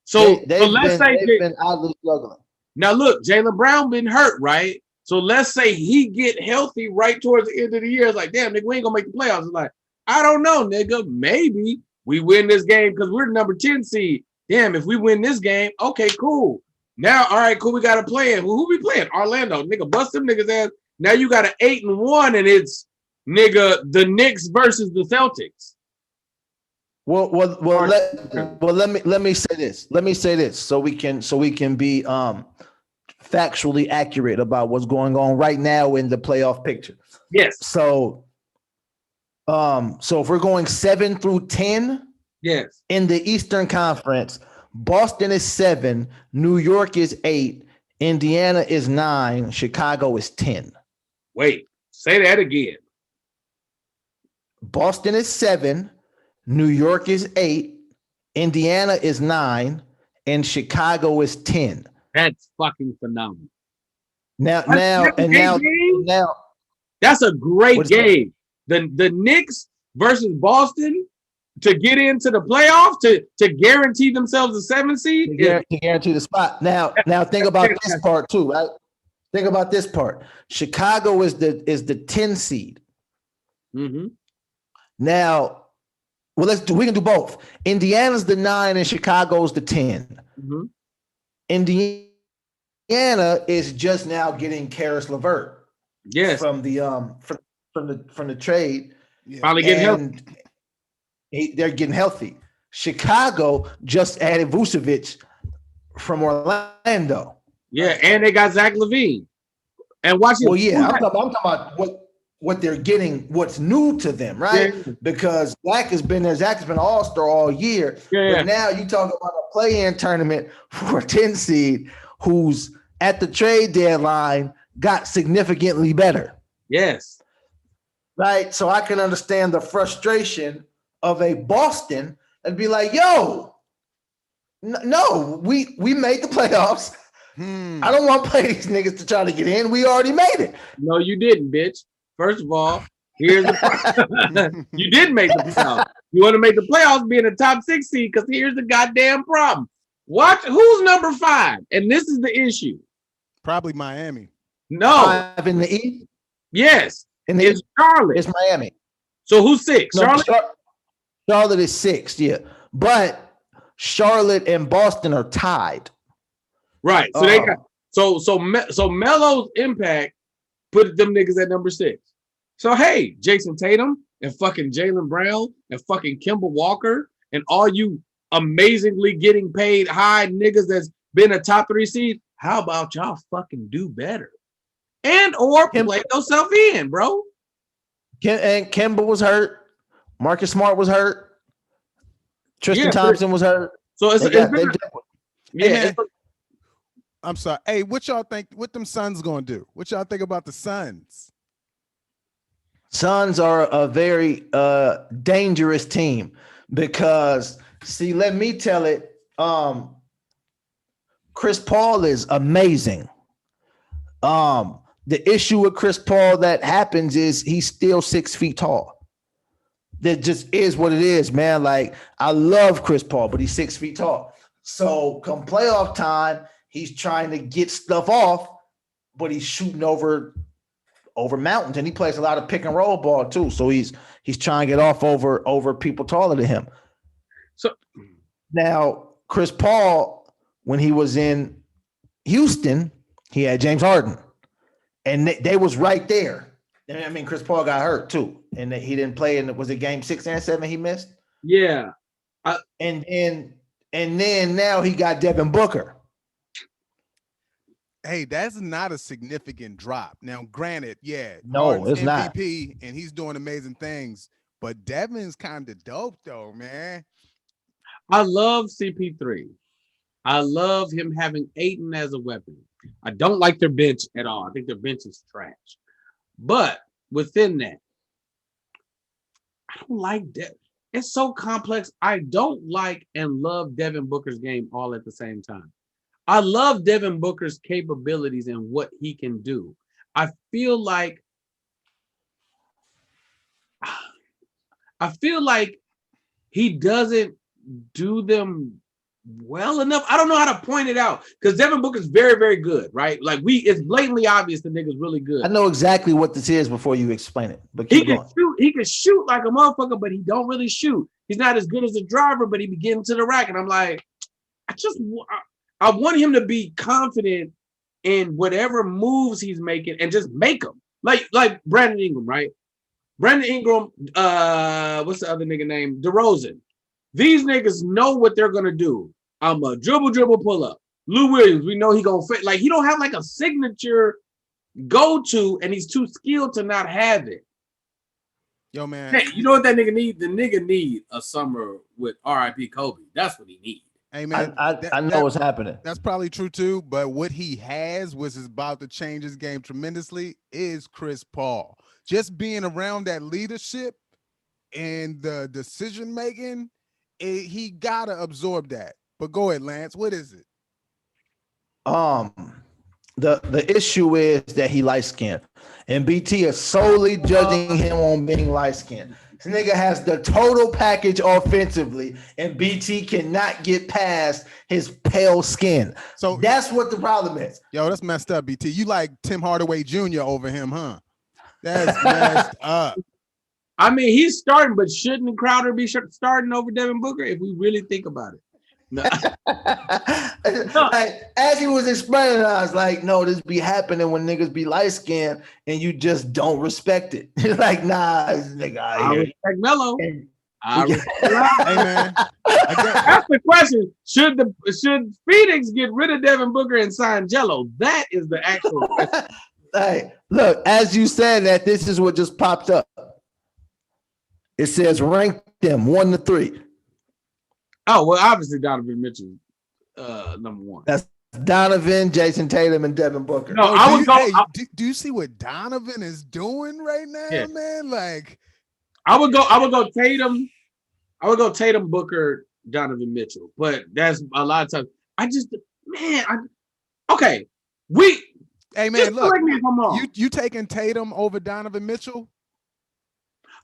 So let's say they've been oddly struggling. Now look, Jaylen Brown been hurt, right? So let's say he get healthy right towards the end of the year. It's like, damn, nigga, we ain't gonna make the playoffs. It's like, I don't know, nigga. Maybe we win this game because we're the number 10 seed. Damn, if we win this game, okay, cool. Now, all right, cool. We got to play it. Who we playing? Orlando, nigga. Bust them niggas ass. Now you got an 8-1, and it's nigga the Knicks versus the Celtics. Let me say this. Let me say this so we can be factually accurate about what's going on right now in the playoff picture. Yes. So if we're going 7 through 10, yes, in the Eastern Conference, Boston is 7, New York is 8, Indiana is 9, Chicago is 10. Wait, say that again. Boston is 7, New York is 8, Indiana is 9, and Chicago is 10. That's fucking phenomenal. Now, that's a great game. The Knicks versus Boston to get into the playoffs to guarantee themselves a 7th seed. To guarantee the spot. Now think about this part too, right? Think about this part. Chicago is the 10 seed. Mm-hmm. Now, we can do both. Indiana's the 9 and Chicago's the 10. Mm-hmm. Indiana is just now getting Karis LeVert. Yes. From the trade. Yeah. Finally getting healthy. They're getting healthy. Chicago just added Vucevic from Orlando. Yeah, and they got Zach LaVine. And watching. Well, yeah, I'm talking about what they're getting, what's new to them, right? Yeah. Because Zach has been there. Zach has been all-star all year. Yeah. But now you talk about a play-in tournament for a 10 seed who's at the trade deadline got significantly better. Yes. Right? So I can understand the frustration of a Boston and be like, yo, no, we made the playoffs. I don't want to play these niggas to try to get in. We already made it. No, you didn't, bitch. First of all, here's the you did make the playoffs. You want to make the playoffs, be in the top 6 seed, because here's the goddamn problem. Watch who's number 5, and this is the issue. Probably Miami. No, 5 in the East. Yes, it's Charlotte. It's Miami. So who's 6? No, Charlotte. Charlotte is 6. Yeah, but Charlotte and Boston are tied. Right. So they got so Melo's impact put them niggas at number 6. So hey, Jason Tatum and fucking Jaylen Brown and fucking Kemba Walker and all you amazingly getting paid high niggas that's been a top 3 seed, how about y'all fucking do better? And or play yourself in, bro. And Kemba was hurt. Marcus Smart was hurt. Tristan Thompson was hurt. So I'm sorry. Hey, what y'all think? What them Suns gonna do? What y'all think about the Suns? Suns are a very dangerous team because, see, let me tell it. Chris Paul is amazing. The issue with Chris Paul that happens is he's still 6 feet tall. That just is what it is, man. Like, I love Chris Paul, but he's 6 feet tall. So come playoff time, he's trying to get stuff off, but he's shooting over mountains, and he plays a lot of pick and roll ball too. So he's trying to get off over people taller than him. So now Chris Paul, when he was in Houston, he had James Harden, and they was right there. I mean, Chris Paul got hurt too, and he didn't play. And was it game 6 and 7 he missed? Yeah, and then now he got Devin Booker. Hey, that's not a significant drop. Now, granted, yeah, no, it's MVP, not. And he's doing amazing things, but Devin's kind of dope though, man. I love CP3. I love him having Ayton as a weapon. I don't like their bench at all. I think their bench is trash. But within that, I don't like that. It's so complex. I don't like and love Devin Booker's game all at the same time. I love Devin Booker's capabilities and what he can do. I feel like he doesn't do them well enough. I don't know how to point it out because Devin Booker's very, very good, right? Like it's blatantly obvious the nigga's really good. I know exactly what this is before you explain it, but he can shoot like a motherfucker, but he don't really shoot. He's not as good as a driver, but he be getting to the rack, and I'm like, I want him to be confident in whatever moves he's making and just make them. Like Brandon Ingram, right? Brandon Ingram, what's the other nigga name? DeRozan. These niggas know what they're gonna do. I'm a dribble, pull up. Lou Williams, we know he gonna fit. Like he don't have like a signature go-to, and he's too skilled to not have it. Yo, man. Hey, you know what that nigga need? The nigga need a summer with R.I.P. Kobe. That's what he need. Hey, man. I know what's happening. That's probably true too, but what he has, which is about to change his game tremendously, is Chris Paul. Just being around that leadership and the decision making, he gotta absorb that. But go ahead, Lance. What is it? The issue is that he light skinned, and BT is solely judging him on being light skinned. This nigga has the total package offensively, and BT cannot get past his pale skin. So that's what the problem is. Yo, that's messed up, BT. You like Tim Hardaway Jr. over him, huh? That's messed up. I mean, he's starting, but shouldn't Crowder be starting over Devin Booker if we really think about it? No. Like, as he was explaining, I was like, no, this be happening when niggas be light skinned and you just don't respect it. You're like, nah, this nigga out I here. respect Melo. Hey, man. That's the question. Should Phoenix get rid of Devin Booker and sign Jello? That is the actual question. Hey, look, as you said that, this is what just popped up. It says rank them 1 to 3. Oh, well, obviously Donovan Mitchell, number 1. That's Donovan, Jason Tatum, and Devin Booker. No, I would go. Do you see what Donovan is doing right now, man? Like, I would go Tatum. I would go Tatum, Booker, Donovan Mitchell. But that's a lot of times. Okay. Hey, man, look, you taking Tatum over Donovan Mitchell?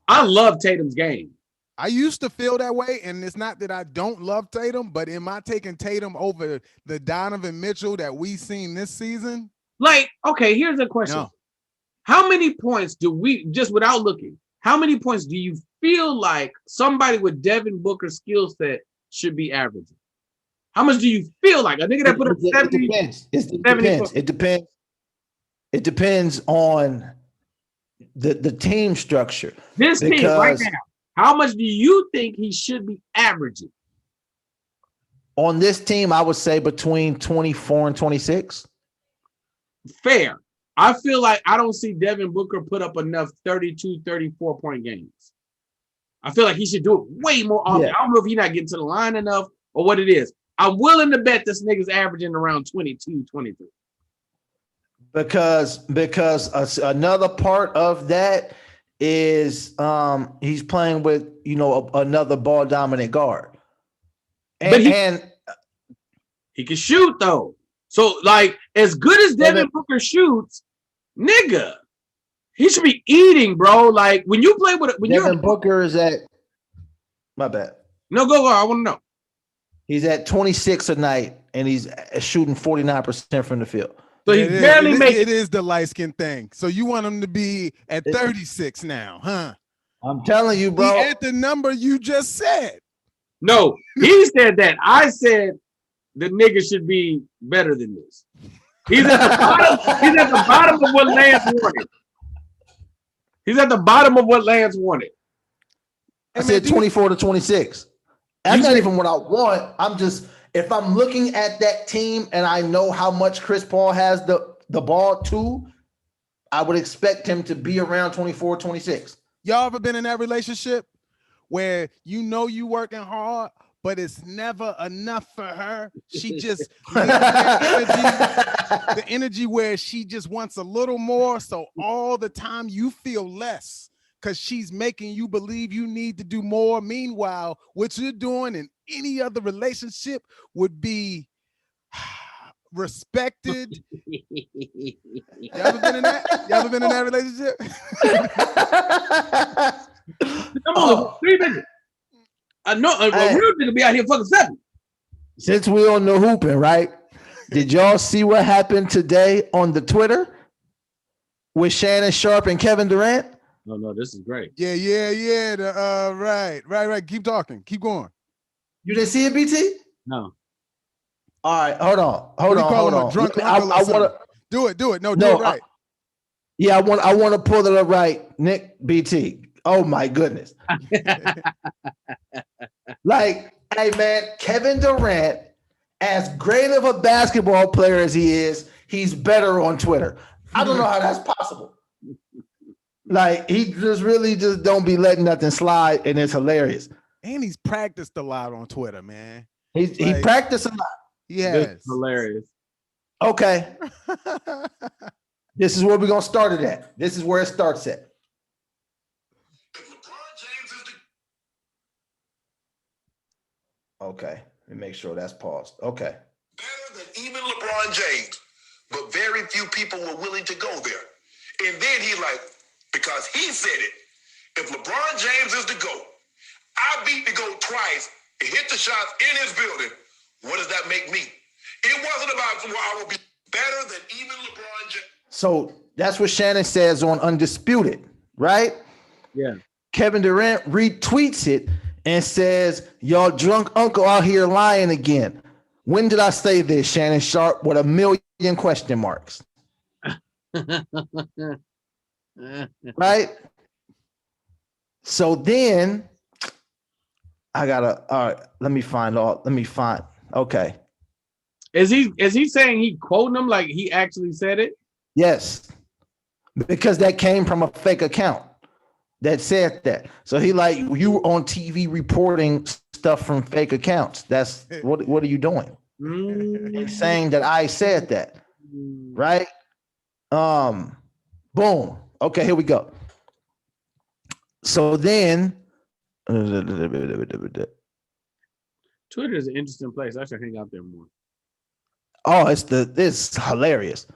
I love Tatum's game. I used to feel that way, and it's not that I don't love Tatum, but am I taking Tatum over the Donovan Mitchell that we seen this season? Like, okay, here's a question. No. How many points do we, just without looking, how many points do you feel like somebody with Devin Booker's skill set should be averaging? How much do you feel like? A nigga that put up 70? It depends. It depends. It depends on the team structure. This team right now, how much do you think he should be averaging? On this team, I would say between 24 and 26. Fair. I feel like I don't see Devin Booker put up enough 32, 34-point games. I feel like he should do it way more often. Yeah. I don't know if he's not getting to the line enough or what it is. I'm willing to bet this nigga's averaging around 22, 23. Because another part of that is he's playing with, another ball dominant guard. And he can shoot though. So like as good as Devin Booker shoots, nigga, he should be eating, bro. Like when you play with Devin Booker is at my bad. No, go. I want to know. He's at 26 a night and he's shooting 49% from the field. So he barely makes it. Is the light skin thing. So you want him to be at 36 now, huh? I'm telling you, bro. He at the number you just said. No, he said that. I said the nigga should be better than this. He's at the bottom. He's at the bottom of what Lance wanted. He's at the bottom of what Lance wanted. I said 24 to 26. That's not even what I want. I'm just, if I'm looking at that team and I know how much Chris Paul has the ball too, I would expect him to be around 24, 26. Y'all ever been in that relationship where you working hard, but it's never enough for her? She just the energy where she just wants a little more. So all the time you feel less because she's making you believe you need to do more. Meanwhile, what you're doing in any other relationship would be respected. You ever been in that? You ever been in that relationship? Come on, 3 minutes. I know a real nigga be out here fucking 7. Since we on the hooping, right? Did y'all see what happened today on the Twitter with Shannon Sharp and Kevin Durant? No, this is great. Yeah. Right. Keep talking. Keep going. You didn't see it, BT? No. All right, hold on. Drunk I want to do it. No, do it right. I want to pull it up right, Nick BT. Oh my goodness. Like, hey man, Kevin Durant, as great of a basketball player as he is, he's better on Twitter. I don't know how that's possible. Like, he just really just don't be letting nothing slide, and it's hilarious. And he's practiced a lot on Twitter, man. He practiced a lot. Yes. Hilarious. Okay. This is where we're gonna start it at. This is where it starts at. Okay, let me make sure that's paused. Okay. Better than even LeBron James, but very few people were willing to go there. And then he's like, because he said it, if LeBron James is the GOAT, I beat the GOAT twice and hit the shots in his building. What does that make me? It wasn't about, well, I will be better than even LeBron James. So that's what Shannon says on Undisputed, right? Yeah. Kevin Durant retweets it and says, y'all drunk uncle out here lying again. When did I say this, Shannon Sharp, with a million question marks? Right? So then I gotta, all right, let me find, okay. Is he saying he quoting him like he actually said it? Yes, because that came from a fake account that said that. So he like, you were on TV reporting stuff from fake accounts. That's what are you doing? He's saying that I said that, right? Boom. Okay, here we go. So then Twitter is an interesting place. I should hang out there more. oh, it's hilarious.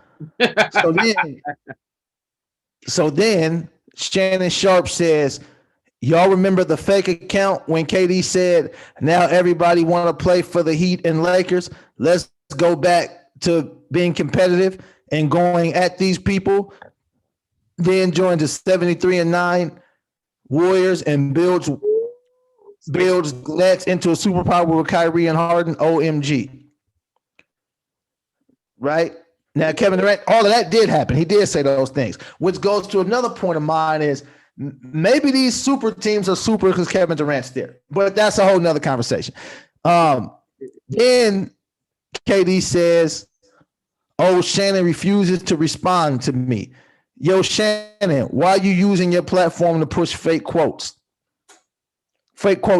So then Shannon Sharp says, y'all remember the fake account when KD said, now everybody want to play for the Heat and Lakers? Let's go back to being competitive and going at these people. Then joins the 73-9 Warriors and builds Nets into a superpower with Kyrie and Harden. OMG. Right? Now, Kevin Durant, all of that did happen. He did say those things, which goes to another point of mine is maybe these super teams are super because Kevin Durant's there, but that's a whole nother conversation. Then KD says, oh, Shannon refuses to respond to me. Yo, Shannon, why are you using your platform to push fake quotes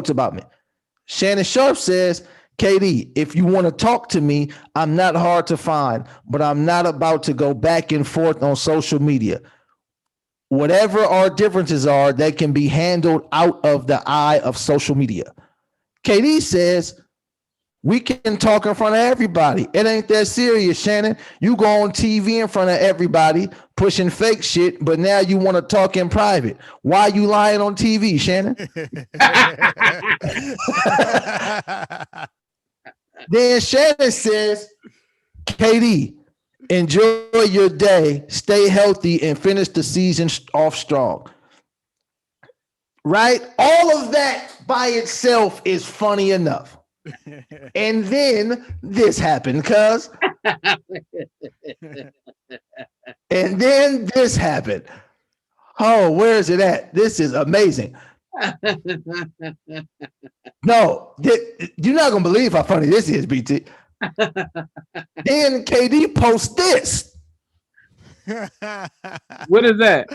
about me? Shannon Sharp says, KD, if you want to talk to me, I'm not hard to find, but I'm not about to go back and forth on social media. Whatever our differences are, they can be handled out of the eye of social media. KD says, we can talk in front of everybody. It ain't that serious, Shannon. You go on TV in front of everybody pushing fake shit, but now you want to talk in private. Why are you lying on TV, Shannon? Then Shannon says, KD, enjoy your day, stay healthy, and finish the season off strong. Right? All of that by itself is funny enough. And then this happened, cuz. And then this happened. Oh, where is it at? This is amazing. No, you're not gonna believe how funny this is, BT. Then KD posts this. What is that?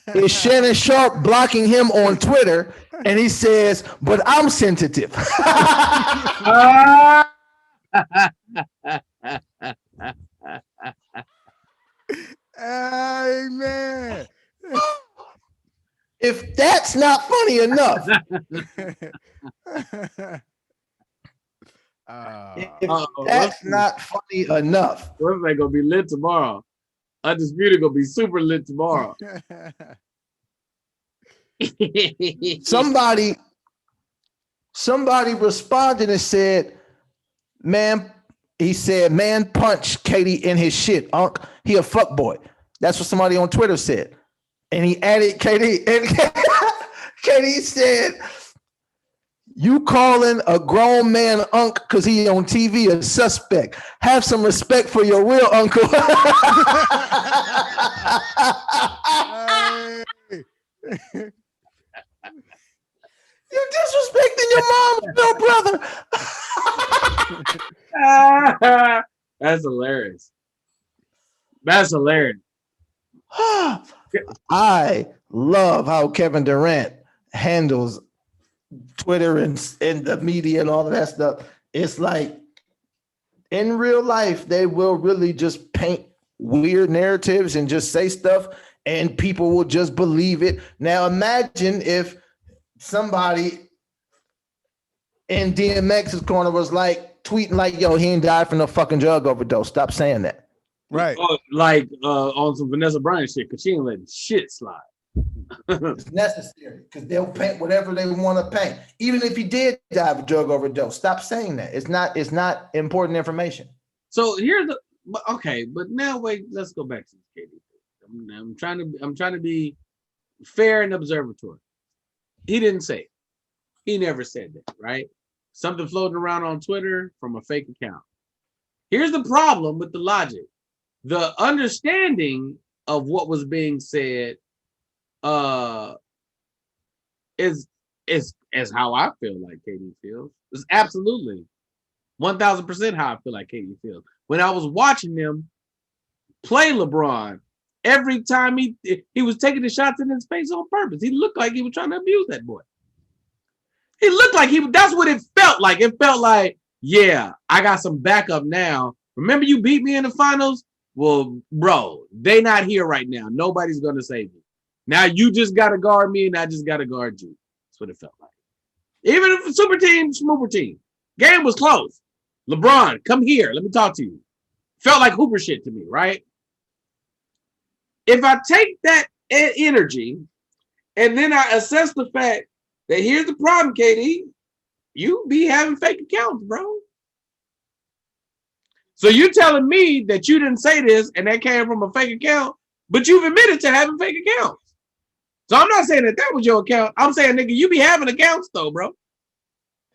It's Shannon Sharp blocking him on Twitter, and he says, but I'm sensitive. Amen. If that's not funny enough, that's not funny enough. Wednesday gonna be lit tomorrow. Undisputed gonna be super lit tomorrow. Somebody responded and said, man, he said, man, punch Katie in his shit. Unc, he a fuck boy. That's what somebody on Twitter said. And he added Katie, and Katie said, you calling a grown man Unc because he on TV a suspect. Have some respect for your real uncle. You're disrespecting your mom's little brother. That's hilarious. That's hilarious. I love how Kevin Durant handles Twitter and the media and all of that stuff. It's like in real life, they will really just paint weird narratives and just say stuff, and people will just believe it. Now, imagine if somebody in DMX's corner was like tweeting like, "Yo, he ain't died from no fucking drug overdose." Stop saying that. Right. Like on some Vanessa Bryant shit, because she ain't letting shit slide. It's necessary because they'll paint whatever they want to paint. Even if he did die of a drug overdose, stop saying that. It's not important information. So here's the okay, but now wait, let's go back to this KD. I'm trying to be fair and observatory. He didn't say it. He never said that, right? Something floating around on Twitter from a fake account. Here's the problem with the logic. The understanding of what was being said is how I feel like KD feels. It's absolutely 1000% how I feel like KD feels. When I was watching them play LeBron, every time he was taking the shots in his face on purpose. He looked like he was trying to abuse that boy. He looked like that's what it felt like. It felt like, yeah, I got some backup now. Remember you beat me in the finals? Well, bro, they not here right now. Nobody's going to save me. Now you just got to guard me and I just got to guard you. That's what it felt like. Even if a super team, smooper team. Game was close. LeBron, come here. Let me talk to you. Felt like Hooper shit to me, right? If I take that energy and then I assess the fact that here's the problem, KD, you be having fake accounts, bro. So you're telling me that you didn't say this and that came from a fake account, but you've admitted to having fake accounts. So I'm not saying that was your account. I'm saying, nigga, you be having accounts though, bro.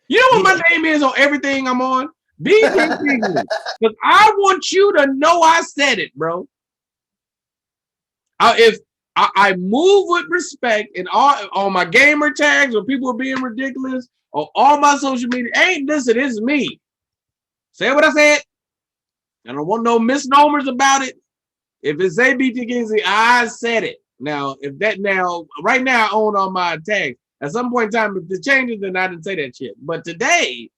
You know what my name is on everything I'm on? BG Kingsley. Because I want you to know I said it, bro. If I move with respect and all my gamer tags or people are being ridiculous on all my social media, ain't this, it is me. Say what I said. I don't want no misnomers about it. If it's ABT Kingsley, I said it. Now, right now I own all my tags. At some point in time, if it changes, then I didn't say that shit. But today,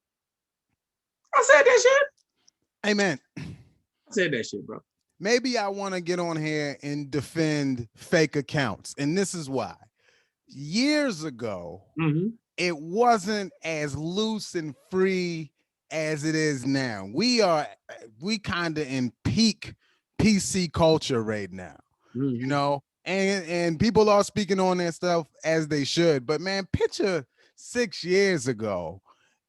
I said that shit. Amen. I said that shit, bro. Maybe I want to get on here and defend fake accounts. And this is why. Years ago, it wasn't as loose and free as it is now. We kind of in peak PC culture right now, you know, and people are speaking on their stuff as they should. But man, picture 6 years ago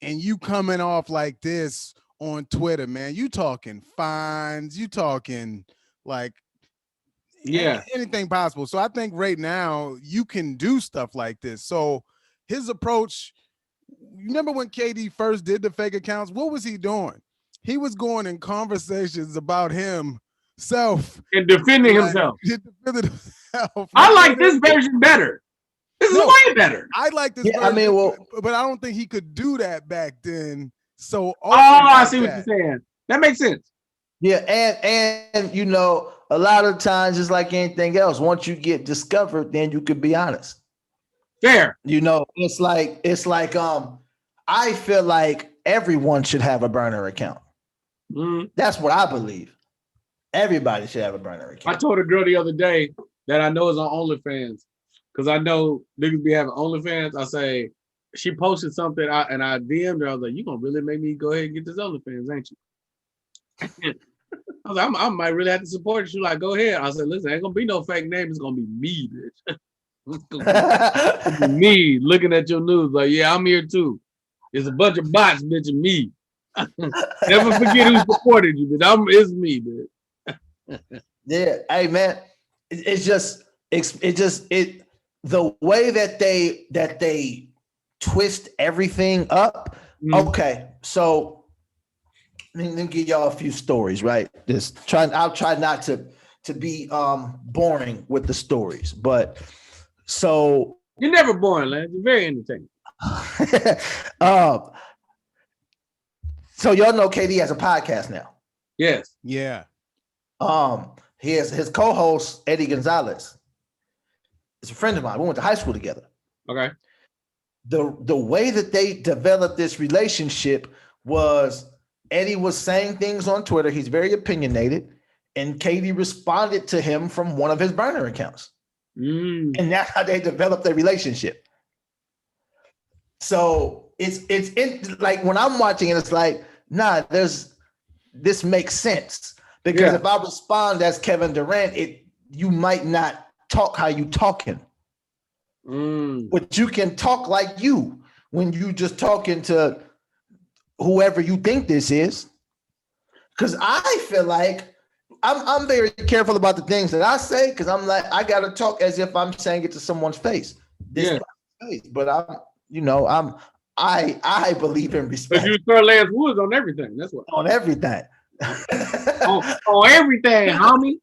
and you coming off like this on Twitter, man. You talking fines, you talking like anything possible. So I think right now you can do stuff like this. So his approach, remember when KD first did the fake accounts? What was he doing? He was going in conversations about himself and defending himself. I like this version better. This is way better. I like this version, I mean, but I don't think he could do that back then. So I see what you're saying. That makes sense. Yeah, and you know, a lot of times it's like anything else. Once you get discovered, then you could be honest. Fair. You know, it's like I feel like everyone should have a burner account. That's what I believe. Everybody should have a burner account. I told a girl the other day that I know is on OnlyFans because I know niggas be having OnlyFans. I say she posted something and I DM'd her. I was like, "You gonna really make me go ahead and get this OnlyFans, ain't you?" I was like, I might really have to support you. She like, go ahead. I said, listen, ain't gonna be no fake name. It's gonna be me, bitch. It's gonna be me looking at your news like, yeah, I'm here too. It's a bunch of bots, bitch, and me. Never forget who supported you, but it's me, bitch. Yeah, hey man, it's just the way that they twist everything up. Okay, so let me give y'all a few stories, right? I'll try not to be boring with the stories, but so you're never boring, Lance. You're very entertaining. So y'all know KD has a podcast now. Yes. Yeah. He has his co-host Eddie Gonzalez. It's a friend of mine. We went to high school together. Okay. The way that they developed this relationship was Eddie was saying things on Twitter. He's very opinionated, and KD responded to him from one of his burner accounts. And that's how they developed their relationship. So it's like when I'm watching it, it's like, nah, this makes sense. Because if I respond as Kevin Durant, you might not talk how you talking. But you can talk like you when you just talking to whoever you think this is. Because I feel like I'm very careful about the things that I say, because I'm like, I gotta talk as if I'm saying it to someone's face. But I believe in respect. But you throw Lance Woods on everything. That's what. On everything. on everything, homie.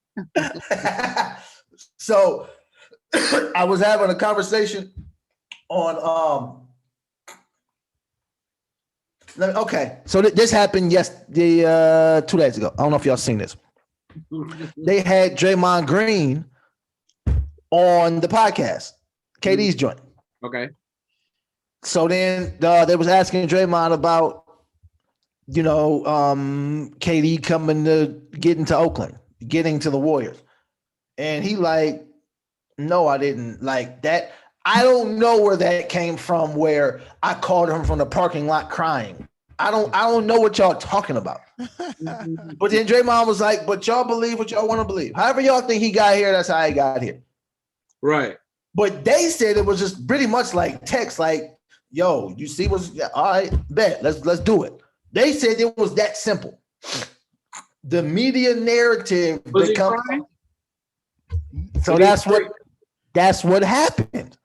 So I was having a conversation on so this happened 2 days ago. I don't know if y'all seen this. They had Draymond Green on the podcast, KD's joint. Okay. So then they was asking Draymond about, KD getting to Oakland, getting to the Warriors. And he like, no, I didn't like that. I don't know where that came from, where I called him from the parking lot crying. I don't know what y'all talking about. But then Draymond was like, but y'all believe what y'all want to believe. However y'all think he got here, that's how he got here. Right. But they said it was just pretty much like text, like, yo, you see what's all right, bet, let's do it. They said it was that simple. The media narrative becomes so that's what happened.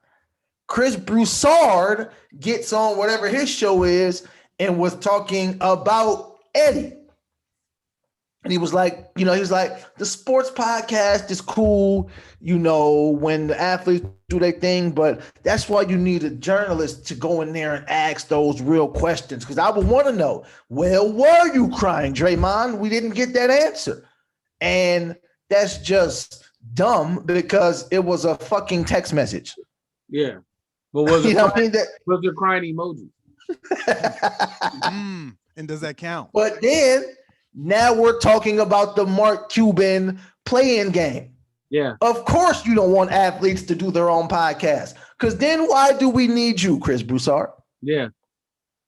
Chris Broussard gets on whatever his show is and was talking about Eddie. And he was like, the sports podcast is cool, when the athletes do their thing, but that's why you need a journalist to go in there and ask those real questions. Because I would want to know, well, were you crying, Draymond? We didn't get that answer. And that's just dumb because it was a fucking text message. Yeah. But was there crying emoji? And does that count? But then now we're talking about the Mark Cuban play-in game. Yeah. Of course you don't want athletes to do their own podcast, because then why do we need you, Chris Broussard? Yeah.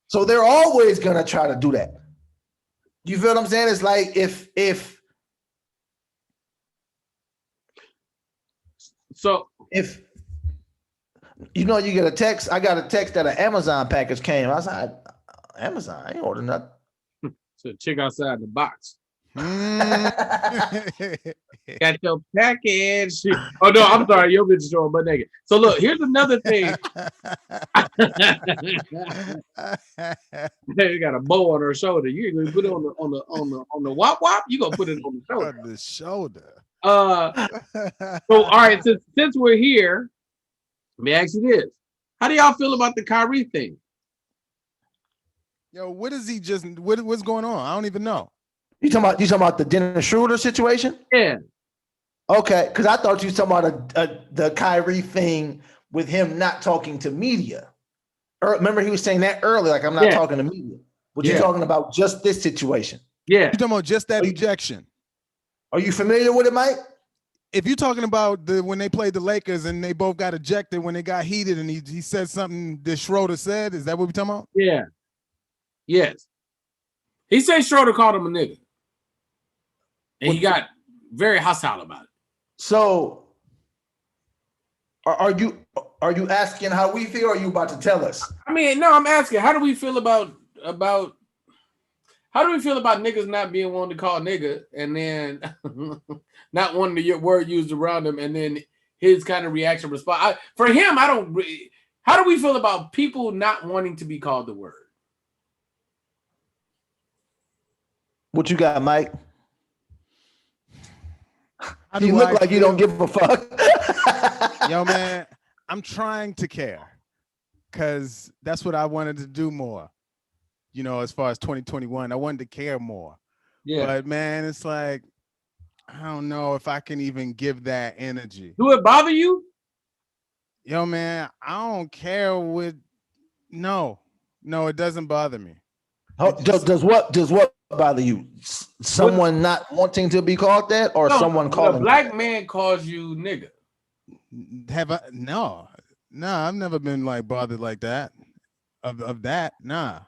So they're always going to try to do that. You feel what I'm saying? It's like if you get a text, I got a text that an Amazon package came. I was like, Amazon, I ain't ordering nothing. So check outside the box. Got your package. Oh no, I'm sorry, your bitch is showing butt naked. So look, here's another thing. You got a bow on her shoulder. You ain't gonna put it on the wop wop. You gonna put it on the shoulder. On the shoulder. So all right, since we're here, let me ask you this: how do y'all feel about the Kyrie thing? Yo, what is he what's going on? I don't even know. You talking about the Dennis Schroeder situation? Yeah. Okay, because I thought you were talking about the Kyrie thing with him not talking to media. Remember, he was saying that earlier, like, I'm not talking to media. But you're talking about just this situation. Yeah. You're talking about just that ejection. Are you familiar with it, Mike? If you're talking about when they played the Lakers and they both got ejected when they got heated and he said something that Schroeder said, is that what we're talking about? Yeah. Yes. He said Schroeder called him a nigga. And he got very hostile about it. So are you asking how we feel, or are you about to tell us? I mean, no, I'm asking, how do we feel about niggas not being willing to call nigga, and then not wanting to get word used around him, and then his kind of reaction response? For him, how do we feel about people not wanting to be called the word? What you got, Mike? You look like you don't give a fuck. Yo, man, I'm trying to care. because that's what I wanted to do more. You know, as far as 2021, I wanted to care more. Yeah. But man, it's like, I don't know if I can even give that energy. Do it bother you? Yo, man, I don't care what. No, it doesn't bother me. Does what bother you? Someone not wanting to be called that, or someone when calling a black man calls you nigga? Have I? No, I've never been like bothered like that. Of that, nah.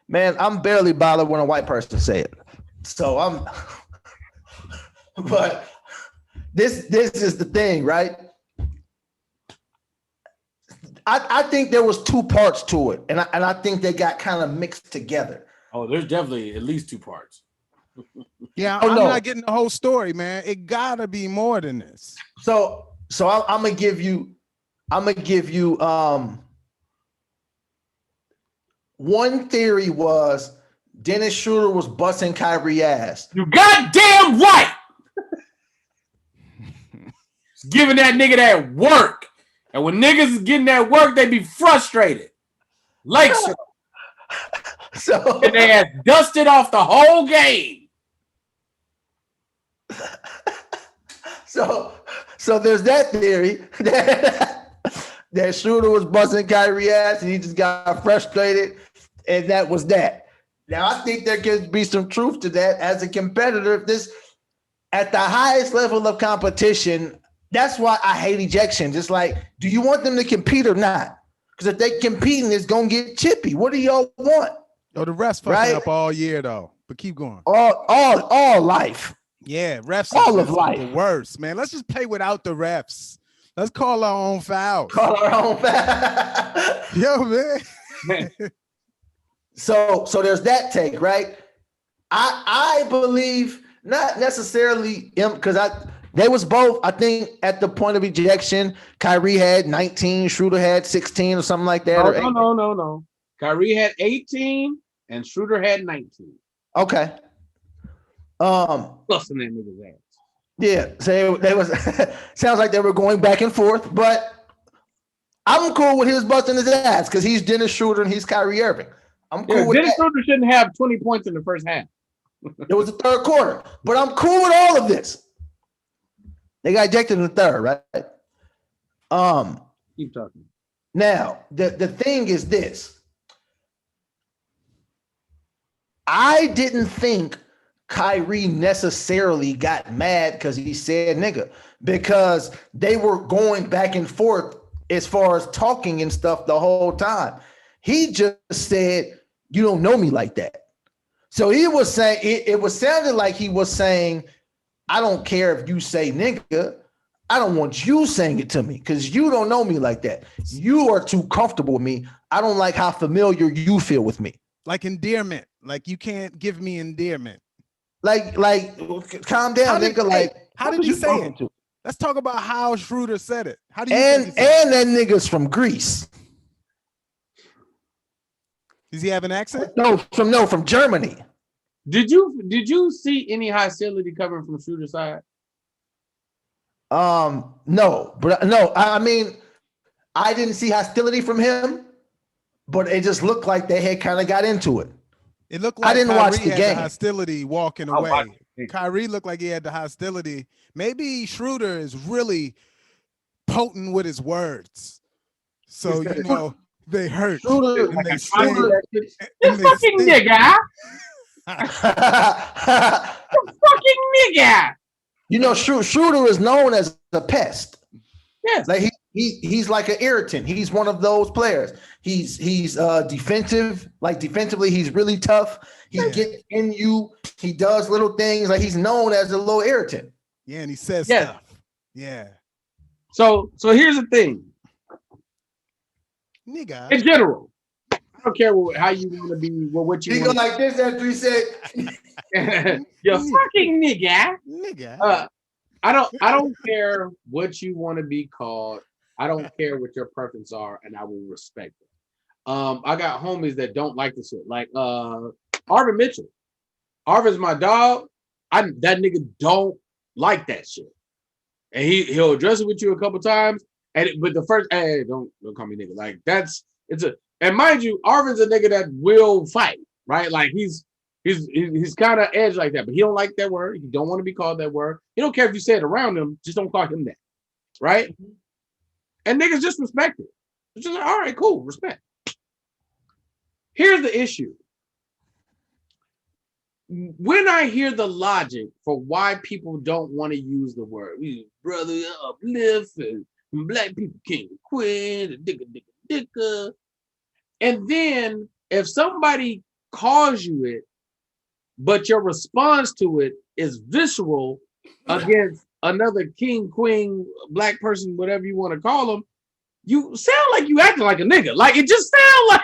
Man, I'm barely bothered when a white person say it. So I'm, but this is the thing, right? I think there was two parts to it, and I think they got kind of mixed together. Oh, there's definitely at least two parts. Yeah, Oh, I'm no. not getting the whole story, man. It gotta be more than this. So I'm gonna give you one theory was Dennis Schroeder was busting Kyrie ass. You goddamn right. Giving that nigga that work. And when niggas is getting that work, they be frustrated. Like So and they had dusted off the whole game. So there's that theory that Schroeder was busting Kyrie ass and he just got frustrated, and that was that. Now I think there could be some truth to that as a competitor. If this at the highest level of competition, that's why I hate ejection. Just like, do you want them to compete or not? Because if they competing, it's gonna get chippy. What do y'all want? Oh, the refs fucking up all year though. But keep going. All life. Yeah, refs all are of life. The worst, man. Let's just play without the refs. Let's call our own fouls. Call our own fouls. Yo, man. So there's that take, right? I believe not necessarily because they was both, I think, at the point of ejection. Kyrie had 19, Schroeder had 16 or something like that. No. Kyrie had 18 and Schroeder had 19. Okay. Busting that nigga's ass. Yeah, so they was sounds like they were going back and forth, but I'm cool with his busting his ass because he's Dennis Schroeder and he's Kyrie Irving. I'm cool with Dennis that. Schroeder shouldn't have 20 points in the first half. It was the third quarter, but I'm cool with all of this. They got ejected in the third, right? Keep talking. Now, the thing is this. I didn't think Kyrie necessarily got mad because he said nigga, because they were going back and forth as far as talking and stuff the whole time. He just said, you don't know me like that. So he was saying, it was sounding like he was saying, I don't care if you say nigga. I don't want you saying it to me because you don't know me like that. You are too comfortable with me. I don't like how familiar you feel with me. Like endearment. Like you can't give me endearment. Like, calm down, nigga. Like, how did you say it? Let's talk about how Schroeder said it. How do you and that nigga's from Greece. Does he have an accent? No, from Germany. Did you see any hostility coming from Schroeder's side? No, but no, I mean, I didn't see hostility from him, but it just looked like they had kind of got into it. It looked like I didn't Kyrie watch the had game. The hostility walking away. Kyrie looked like he had the hostility. Maybe Schroeder is really potent with his words. So, you know, they hurt. Schroeder, Fucking nigga. Fucking nigga. You know, Schroeder is known as a pest. Yes. Like he's like an irritant. He's one of those players. He's defensive. Like defensively, he's really tough. He gets in you. He does little things. Like he's known as a little irritant. Yeah, and he says stuff. Yeah. So here's the thing. Nigga. In general, I don't care how you want to be, what you He go like this after he said, "You fucking nigga." Nigga. I don't care what you want to be called. I don't care what your preferences are, and I will respect it. I got homies that don't like this shit, like Arvin Mitchell. Arvin's my dog. That nigga don't like that shit, and he'll address it with you a couple times. But the first, hey, don't call me nigga. Like that's And mind you, Arvin's a nigga that will fight, right? Like he's kind of edge like that, but he don't like that word. He don't want to be called that word. He don't care if you say it around him, just don't call him that, right? And niggas just respect it. It's just like, all right, cool, respect. Here's the issue. When I hear the logic for why people don't want to use the word, brother uplift and black people king and queen and dicka. And then if somebody calls you it, but your response to it is visceral against another king, queen, black person, whatever you want to call them, you sound like you acting like a nigga. Like it just sounds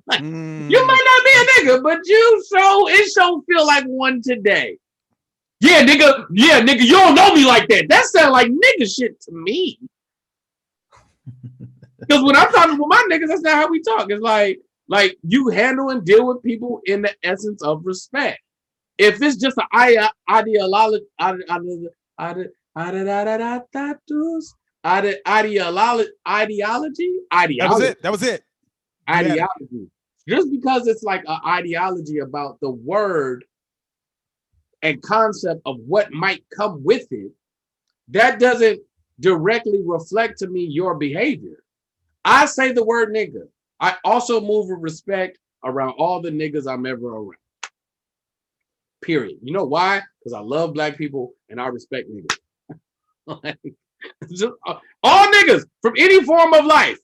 like you might not be a nigga, but it feel like one today. Yeah, nigga, you don't know me like that. That sounds like nigga shit to me. Because when I'm talking with my niggas, that's not how we talk. It's like you handle and deal with people in the essence of respect. If it's just an ideology, That was it. Ideology. Just because it's like an ideology about the word and concept of what might come with it, that doesn't directly reflect to me your behavior. I say the word nigga. I also move with respect around all the niggas I'm ever around. Period. You know why? Because I love black people and I respect niggas. Just, all niggas from any form of life.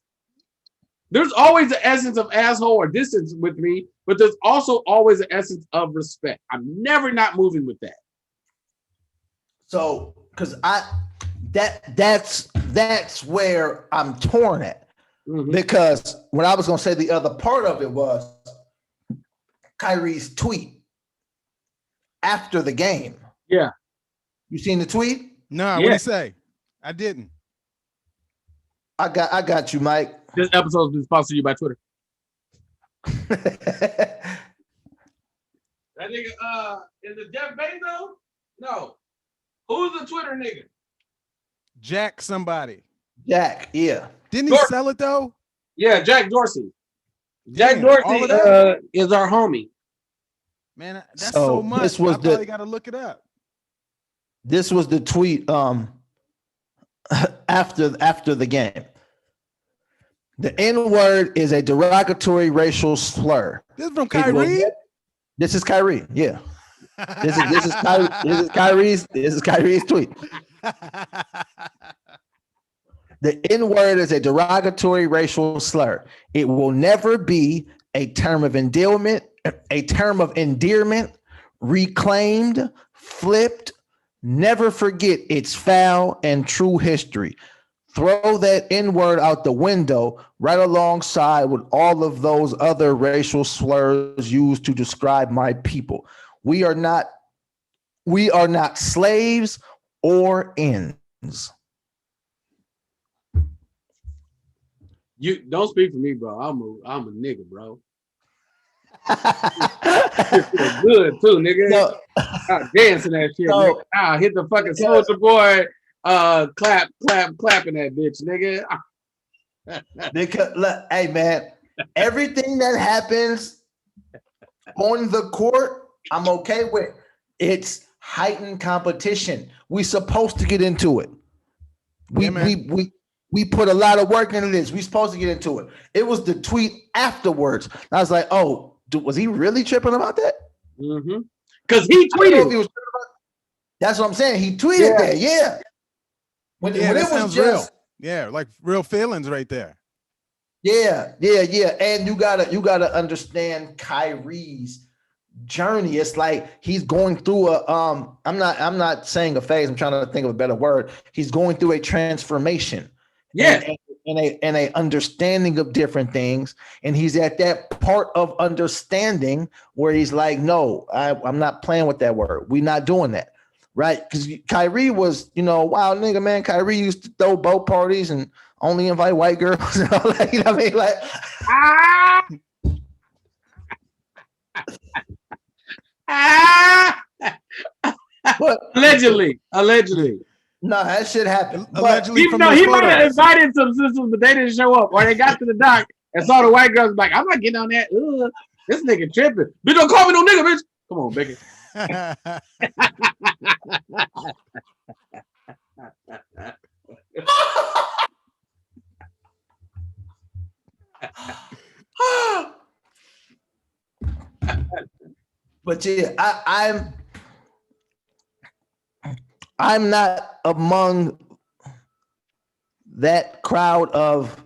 There's always the essence of asshole or distance with me, but there's also always an essence of respect. I'm never not moving with that. So, because that's where I'm torn at. Mm-hmm. Because what I was gonna say, the other part of it was Kyrie's tweet after the game. Yeah. You seen the tweet? No, what did he say? I didn't. I got you, Mike. This episode has been sponsored to you by Twitter. That nigga, is it Jeff Bezos? No. Who's the Twitter nigga? Jack somebody. Jack, yeah. Didn't he sell it though? Yeah, Jack Dorsey. Jack Dorsey is our homie. Man, that's so much. This was I probably got to look it up. This was the tweet after the game. The N-word is a derogatory racial slur. This is from Kyrie? This is Kyrie, yeah. This is Kyrie's tweet. The N-word is a derogatory racial slur. It will never be a term of endearment, reclaimed, flipped. Never forget its foul and true history. Throw that N-word out the window right alongside with all of those other racial slurs used to describe my people. We are not slaves or ends. You don't speak for me, bro. I'm a nigga, bro. Feel good too, nigga. No. Dancing that shit, nigga. I'll hit the fucking Soulja Boy clapping that bitch, nigga. Because look, hey man, everything that happens on the court, I'm okay with. It's heightened competition. We supposed to get into it. We put a lot of work into this. We supposed to get into it. It was the tweet afterwards. I was like, oh, was he really tripping about that? Mm-hmm. Because he tweeted. He was that's what I'm saying. He tweeted that, yeah. When it was just real. Yeah, like real feelings right there. Yeah. And you gotta understand Kyrie's journey. It's like he's going through I'm not saying a phase. I'm trying to think of a better word. He's going through a transformation. Yeah. And a understanding of different things. And he's at that part of understanding where he's like, no, I'm not playing with that word. We're not doing that. Right? Because Kyrie was, wild nigga, man. Kyrie used to throw boat parties and only invite white girls and all that. You know what I mean? But allegedly. No, that shit happened. Allegedly, he might have invited some sisters, but they didn't show up, or they got to the dock And so the white girls like, I'm not getting on that. Ugh, this nigga tripping. Bitch, don't call me no nigga, bitch. Come on, Becky. But yeah, I'm not among that crowd of.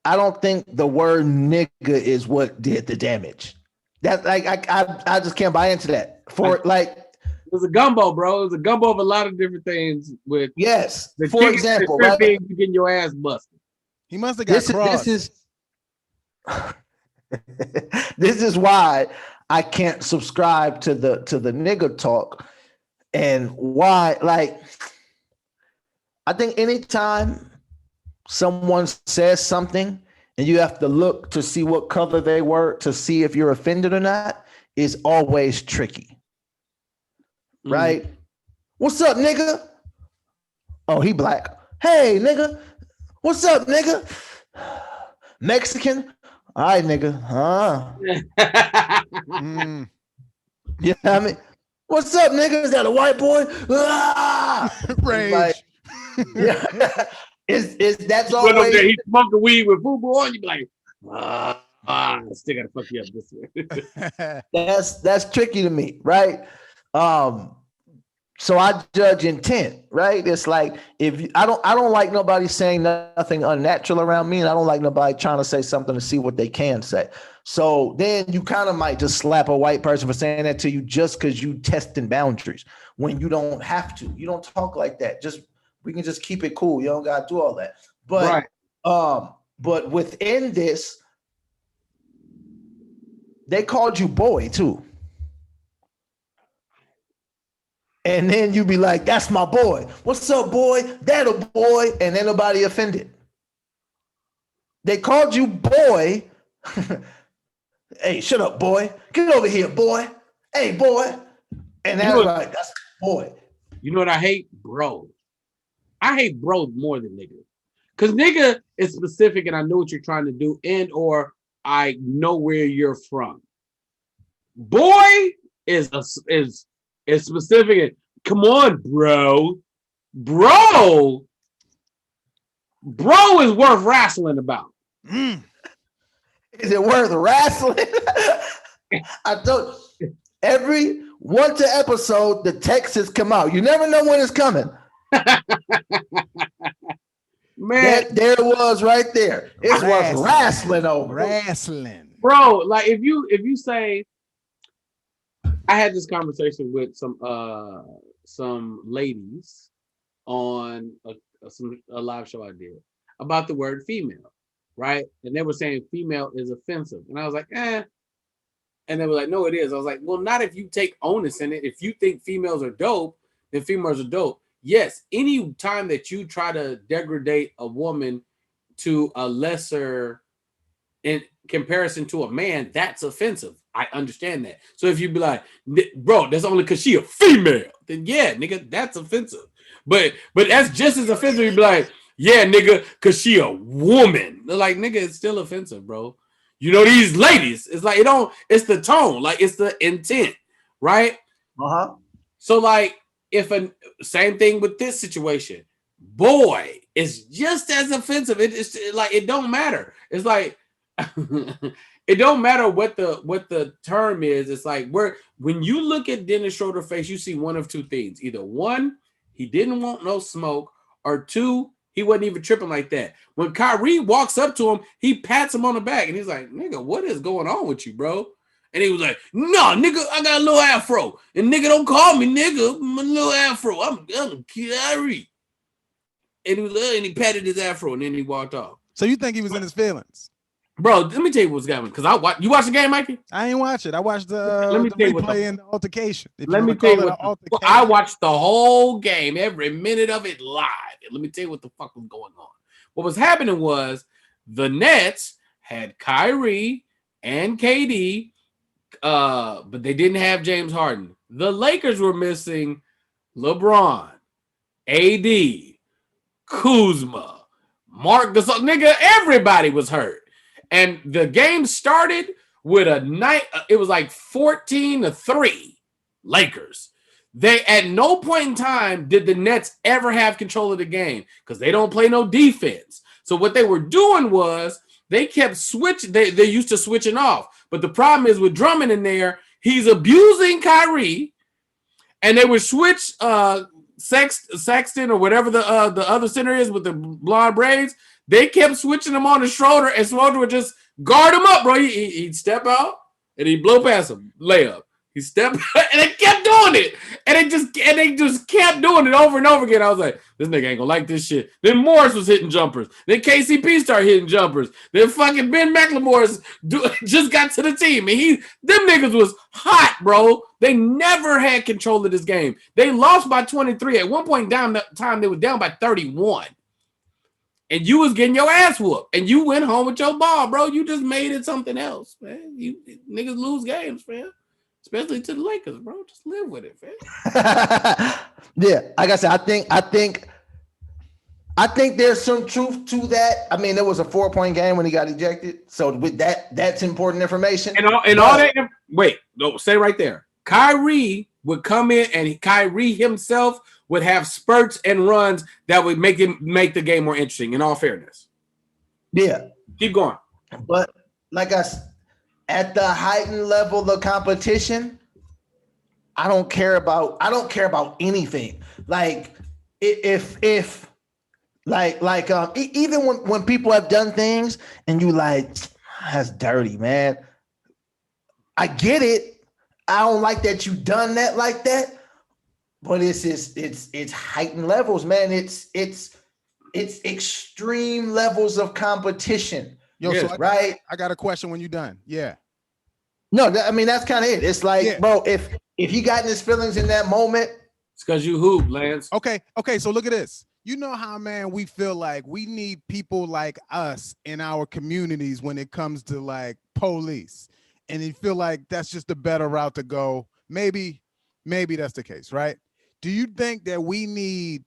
I don't think the word nigga is what did the damage. That like I just can't buy into that. It was a gumbo, bro. It was a gumbo of a lot of different things. With yes, the for example, right? You getting your ass busted. He must have got crossed. This is why I can't subscribe to the nigga talk, and why like I think anytime someone says something and you have to look to see what color they were to see if you're offended or not is always tricky. Right? What's up, nigga? Oh, he black. Hey, nigga. What's up, nigga? Mexican? All right, nigga. Yeah, I mean, what's up, nigga? Is that a white boy? Rage. Like, yeah. That's you always there, he's smoking weed with Fubu on, you be like, I still gotta fuck you up this way. that's tricky to me, right? So I judge intent, right? It's like I don't like nobody saying nothing unnatural around me, and I don't like nobody trying to say something to see what they can say. So then you kind of might just slap a white person for saying that to you just because you testing boundaries when you don't have to. You don't talk like that. We can just keep it cool. You don't gotta do all that. But right. But within this, they called you boy too. And then you be like, that's my boy. What's up, boy? That a boy. And then nobody offended. They called you boy. Hey, shut up, boy. Get over here, boy. Hey, boy. And that's like, that's boy. You know what I hate? Bro. I hate bro more than nigga. Because nigga is specific and I know what you're trying to do and or I know where you're from. Boy is specific. And, come on, bro. Bro is worth wrestling about. Is it worth wrestling? I told every once an episode, the Texas come out. You never know when it's coming. Man, there it was right there. It's worth wrestling over. Wrestling. Bro, like if you say, I had this conversation with some ladies on a live show I did about the word female, right? And they were saying female is offensive. And I was like, eh. And they were like, no, it is. I was like, well, not if you take onus in it. If you think females are dope, then females are dope. Yes, any time that you try to degrade a woman to a lesser in comparison to a man, that's offensive. I understand that. So if you be like, bro, that's only because she a female, then yeah, nigga, that's offensive. But that's just as offensive. You be like, yeah, nigga, because she a woman. They're like, nigga, it's still offensive, bro. You know, these ladies, it's like, it's the tone, like it's the intent, right? So like, same thing with this situation, boy, it's just as offensive. It's like, it don't matter. It's like, it don't matter what the term is. It's like when you look at Dennis Schroeder's face, you see one of two things. Either one, he didn't want no smoke, or two, he wasn't even tripping like that. When Kyrie walks up to him, he pats him on the back and he's like, nigga, what is going on with you, bro? And he was like, no, nigga, I got a little afro. And nigga, don't call me nigga, my little afro. I'm Kyrie. And he patted his afro and then he walked off. So you think he was in his feelings? Bro, let me tell you what's going on. Because you watch the game, Mikey? I ain't watch it. I watched the replay and the altercation. Let me tell you I watched the whole game, every minute of it live. And let me tell you what the fuck was going on. What was happening was the Nets had Kyrie and KD, but they didn't have James Harden. The Lakers were missing LeBron, AD, Kuzma, Mark Gasol. Nigga, everybody was hurt. And the game started with it was like 14-3 Lakers. They at no point in time did the Nets ever have control of the game because they don't play no defense. So what they were doing was they kept switching. They used to switching off. But the problem is with Drummond in there, he's abusing Kyrie, and they would switch Sexton or whatever the other center is with the blonde braids. They kept switching him on to Schroeder, and Schroeder would just guard him up, bro. He'd step out and he'd blow past him, layup. He stepped out, and they kept doing it, and they just kept doing it over and over again. I was like, this nigga ain't gonna like this shit. Then Morris was hitting jumpers. Then KCP started hitting jumpers. Then fucking Ben McLemore just got to the team, and them niggas was hot, bro. They never had control of this game. They lost by 23. At one point down time, they were down by 31. And you was getting your ass whooped, and you went home with your ball, bro. You just made it something else, man. You niggas lose games, man. Especially to the Lakers, bro. Just live with it, man. Yeah, like I said, I think there's some truth to that. I mean, there was a 4-point game when he got ejected, so with that's important information. All that. Wait, no, stay right there. Kyrie would come in, and Kyrie himself would have spurts and runs that would make the game more interesting. In all fairness, yeah, keep going. But like I said, at the heightened level of competition, I don't care about anything. Like if even when people have done things and you like, that's dirty, man. I get it. I don't like that you done that like that, but it's heightened levels, man. It's extreme levels of competition. Yo, Yeah, so right? I got a question when you're done. Yeah. No, I mean, that's kind of it. It's like, Yeah. bro, if he got in his feelings in that moment. It's because you hoop, Lance. Okay, so look at this. You know how, man, we feel like we need people like us in our communities when it comes to like police. And you feel like that's just a better route to go. Maybe that's the case, right? Do you think that we need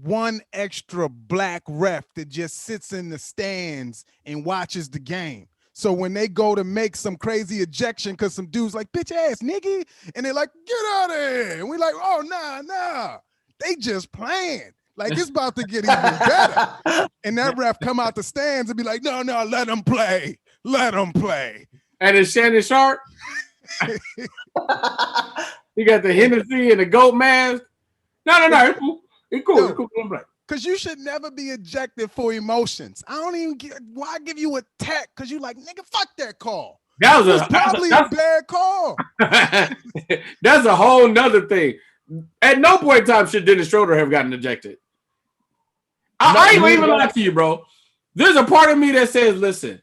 one extra black ref that just sits in the stands and watches the game? So when they go to make some crazy ejection because some dude's like, bitch ass nigga, and they're like, get out of here. And we like, oh, nah. They just playing. Like, it's about to get even better. And that ref come out the stands and be like, no, let them play. And it's Shannon Sharp. He got the Hennessy and the goat mask. No. It's cool. Because you should never be ejected for emotions. I don't even why give you a tech? Because you like, nigga, fuck that call. That was probably a bad call. That's a whole nother thing. At no point in time should Dennis Schroeder have gotten ejected. I ain't even lie to you, bro. There's a part of me that says, listen,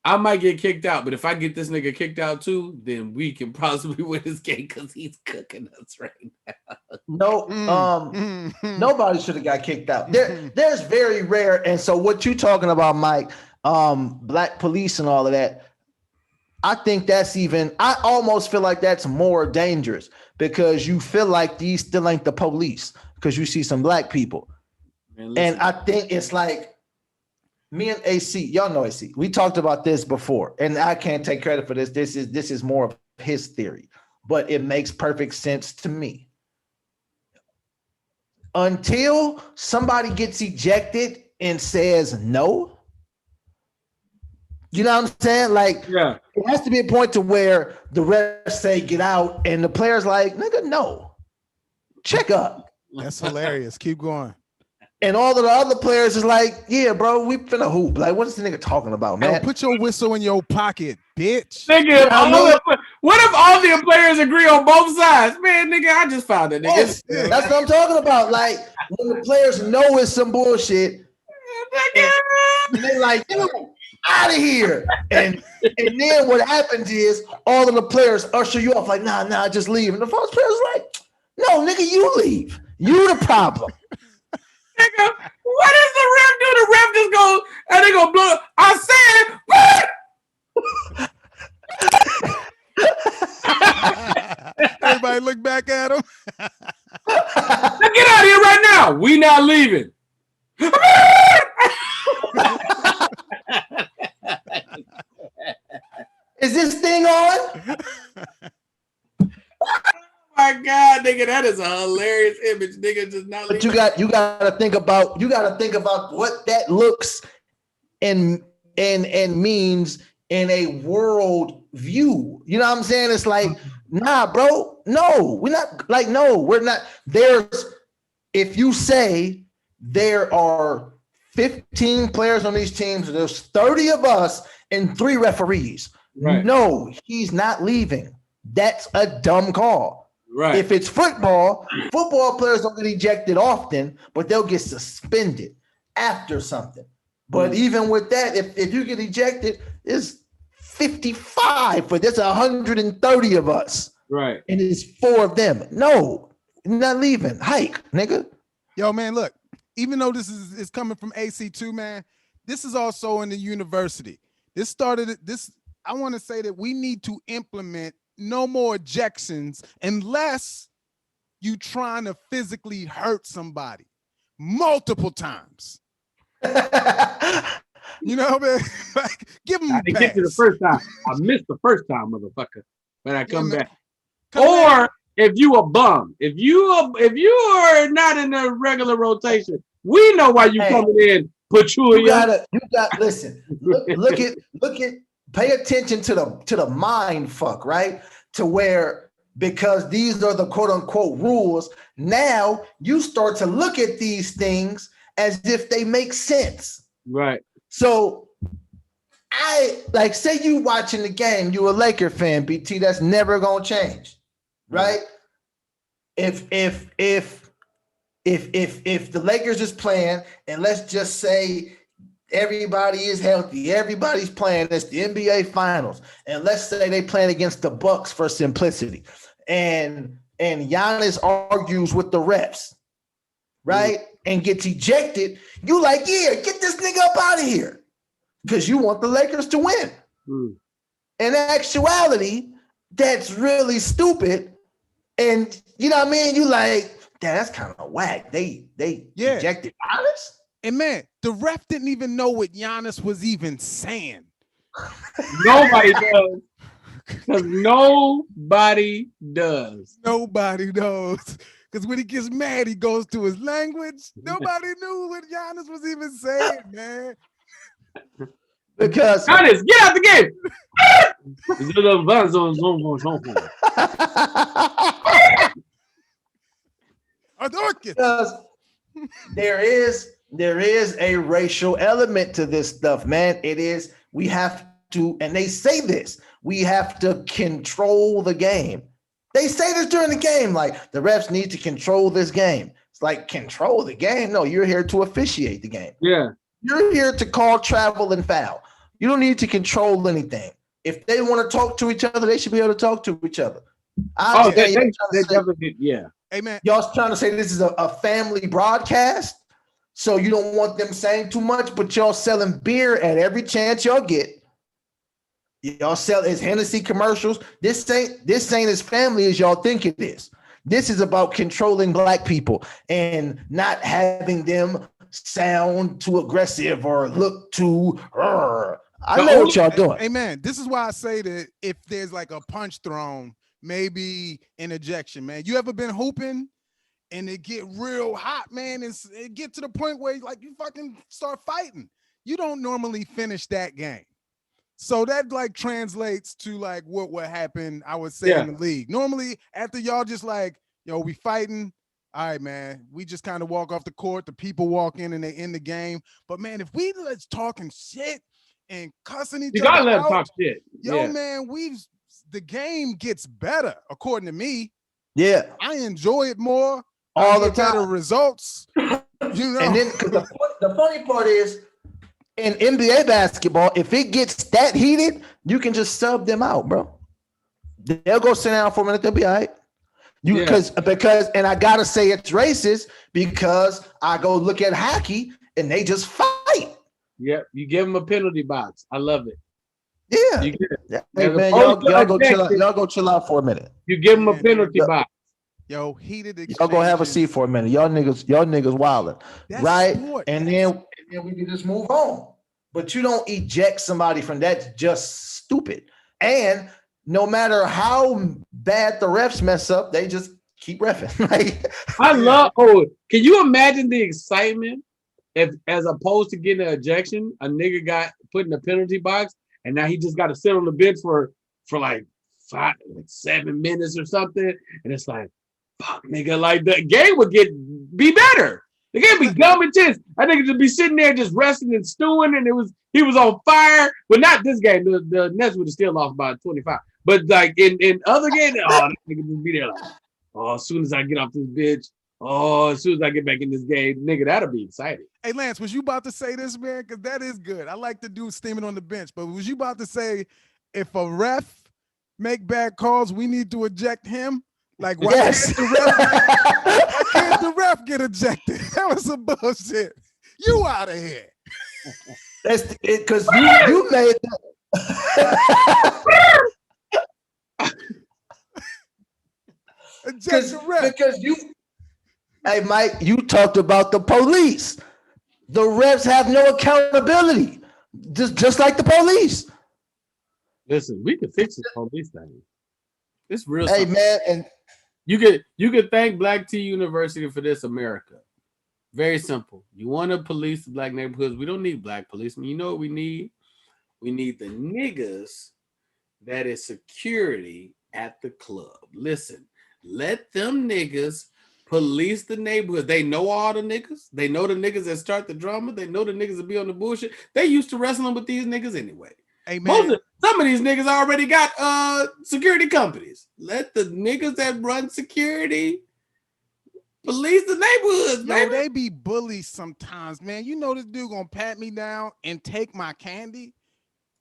I might get kicked out, but if I get this nigga kicked out too, then we can possibly win this game because he's cooking us right now. No, nobody should have got kicked out. There's very rare, and so what you talking about, Mike? Black police and all of that. I think that's I almost feel like that's more dangerous because you feel like these still ain't the police because you see some black people, and I think it's like. Me and AC, y'all know AC. We talked about this before, and I can't take credit for this. This is more of his theory, but it makes perfect sense to me. Until somebody gets ejected and says no, you know what I'm saying? Like, yeah. It has to be a point to where the refs say get out, and the player's like, nigga, no, check up. That's hilarious. Keep going. And all of the other players is like, yeah, bro, we finna hoop. Like, what is the nigga talking about, man? Yo, put your whistle in your pocket, bitch. Nigga, what if all the players agree on both sides? Man, nigga, I just found it, nigga. Yes, that's what I'm talking about. Like, when the players know it's some bullshit, and they like, dude, out of here. And then what happens is all of the players usher you off, like, nah, just leave. And the first player's like, no, nigga, you leave. You the problem. Nigga, what does the ref do? The ref just go and they go blow. I said, everybody look back at him. Now get out of here right now. We not leaving. Is this thing on? My God, nigga, that is a hilarious image, nigga. Just not. But you gotta think about what that looks and means in a world view. You know what I'm saying? It's like, nah, bro. No, we're not like, no, we're not. If you say there are 15 players on these teams, there's 30 of us and 3 referees. Right. No, he's not leaving. That's a dumb call. Right. If it's football players don't get ejected often, but they'll get suspended after something. But even with that, if you get ejected, it's 55, but there's 130 of us. Right. And it's 4 of them. No, you're not leaving. Hike, nigga. Yo, man, look, even though this is coming from AC2, man, this is also in the university. I want to say that we need to implement no more ejections unless you trying to physically hurt somebody multiple times. You know, man, like, give them. I didn't get to the first time. I missed the first time, motherfucker. But I come back. If you a bum, if you are not in the regular rotation, we know why you coming in. Listen. Look at. Pay attention to the mind fuck, right? To where, because these are the quote unquote rules, now you start to look at these things as if they make sense. Right. So say you watching the game, you a Laker fan, BT, that's never gonna change. Right? If the Lakers is playing, and let's just say everybody is healthy, everybody's playing, it's the NBA Finals, and let's say they playing against the Bucks for simplicity, and Giannis argues with the refs, right? And gets ejected, you like, yeah, get this nigga up out of here, because you want the Lakers to win. In actuality, that's really stupid, and you know what I mean? You like, damn, that's kind of whack. They ejected Giannis. And man, the ref didn't even know what Giannis was even saying. Nobody does. Because nobody does. Nobody knows. Because when he gets mad, he goes to his language. Nobody knew what Giannis was even saying, man. Because Giannis, get out the game. Because there is a racial element to this stuff, man. It is, we have to, and they say this, we have to control the game. They say this during the game, like the refs need to control this game. It's like, control the game? No, you're here to officiate the game. Yeah. You're here to call travel and foul. You don't need to control anything. If they want to talk to each other, they should be able to talk to each other. They definitely, yeah. Hey, man. Y'all trying to say this is a family broadcast? So you don't want them saying too much, but y'all selling beer at every chance y'all get. Y'all sell his Hennessy commercials. This ain't as family as y'all think it is. This is about controlling Black people and not having them sound too aggressive or look too. I know what y'all doing. Hey man, this is why I say that if there's like a punch thrown, maybe an ejection, man. You ever been hooping and it get real hot, man, and it get to the point where like you fucking start fighting? You don't normally finish that game. So that like translates to like what would happen, I would say, in the league. Normally, after y'all just like, yo, we fighting. All right, man. We just kind of walk off the court. The people walk in and they end the game. But man, if we let's talking shit and cussing each other out, you gotta let them talk shit. Yo, man, the game gets better, according to me. Yeah, I enjoy it more. All the time. Better results. You know, and then because the funny part is, in NBA basketball, if it gets that heated, you can just sub them out, bro. They'll go sit down for a minute. They'll be all right. Because and I gotta say it's racist because I go look at hockey and they just fight. Yeah, you give them a penalty box. I love it. Yeah. Hey man, y'all go chill out. Y'all go chill out for a minute. You give them a penalty box. Yo, heated exchanges. Y'all go have a seat for a minute. Y'all niggas wilding, right? Sport. And then we can just move on. But you don't eject somebody from that's just stupid. And no matter how bad the refs mess up, they just keep reffing. Like, I love. Oh, can you imagine the excitement if, as opposed to getting an ejection, a nigga got put in the penalty box and now he just got to sit on the bench for like 7 minutes or something, and it's like, fuck, nigga, like the game would be better. The game be dumb intense. I think just be sitting there just resting and stewing, and he was on fire. But not this game. The Nets would have still lost by 25. But like in other games, that nigga just be there like, oh, as soon as I get off this bitch, oh, as soon as I get back in this game, nigga, that'll be exciting. Hey, Lance, was you about to say this, man? Because that is good. I like the dude steaming on the bench. But was you about to say if a ref make bad calls, we need to eject him? Like, why can't the ref get ejected? That was some bullshit. You out of here. That's it, because you made that. Eject the ref. Because hey, Mike, you talked about the police. The refs have no accountability, just like the police. Listen, we can fix this police thing. It's real. Hey, simple. man, and you could thank Black T University for this, America. Very simple. You want to police the black neighborhoods. We don't need black policemen. You know what we need? We need the niggas that is security at the club. Listen, let them niggas police the neighborhood. They know all the niggas. They know the niggas that start the drama. They know the niggas that be on the bullshit. They used to wrestling with these niggas anyway. Hey, man. Some of these niggas already got security companies. Let the niggas that run security police the neighborhoods, man. They be bullies sometimes, man. You know this dude gonna pat me down and take my candy?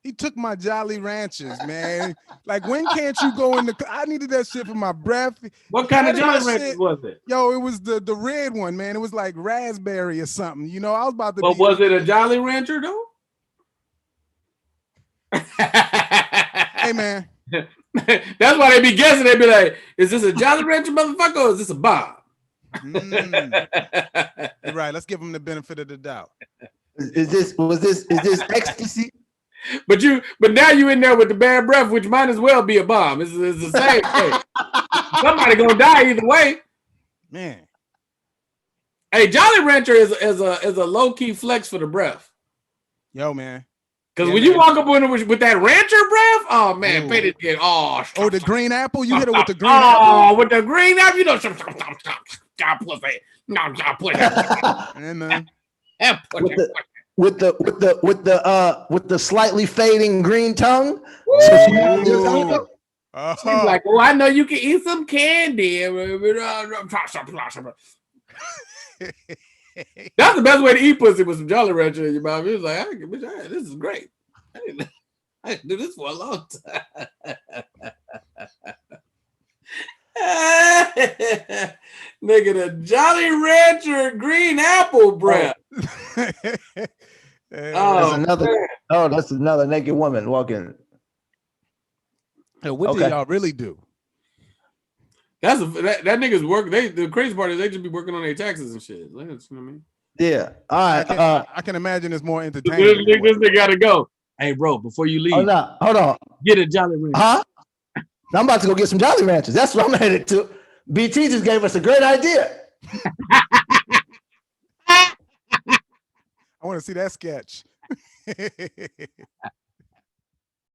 He took my Jolly Ranchers, man. Like, when can't you go in the... I needed that shit for my breath. What kind of Jolly Ranchers was it? Yo, it was the red one, man. It was like raspberry or something. You know, I was about to... But was it a Jolly Rancher, though? Hey, man. That's why they be guessing. They be like, is this a Jolly Rancher, motherfucker, or is this a bomb? You're right. Let's give him the benefit of the doubt. is this ecstasy? But now you in there with the bad breath, which might as well be a bomb. It's the same thing. Somebody gonna die either way. Man. Hey, Jolly Rancher is a low key flex for the breath. Yo, man. Because when you walk up with that rancher breath, oh man, pay this kid. Oh, the green apple. You hit it with the green apple. Oh, with the green apple, you know. With the slightly fading green tongue. She's like, oh, I know you can eat some candy. That's the best way to eat pussy with some Jolly Rancher in your mouth. He was like, this is great. I can do this for a long time. Nigga, the Jolly Rancher green apple breath. That's another naked woman walking. Hey, what do y'all really do? That nigga's work. The crazy part is they just be working on their taxes and shit. You know what I mean? Yeah. All right. I can imagine it's more entertaining. This nigga gotta go. Hey, bro, before you leave, hold on. Get a Jolly Rancher. Huh? I'm about to go get some Jolly Ranchers. That's what I'm headed to. BT just gave us a great idea. I want to see that sketch.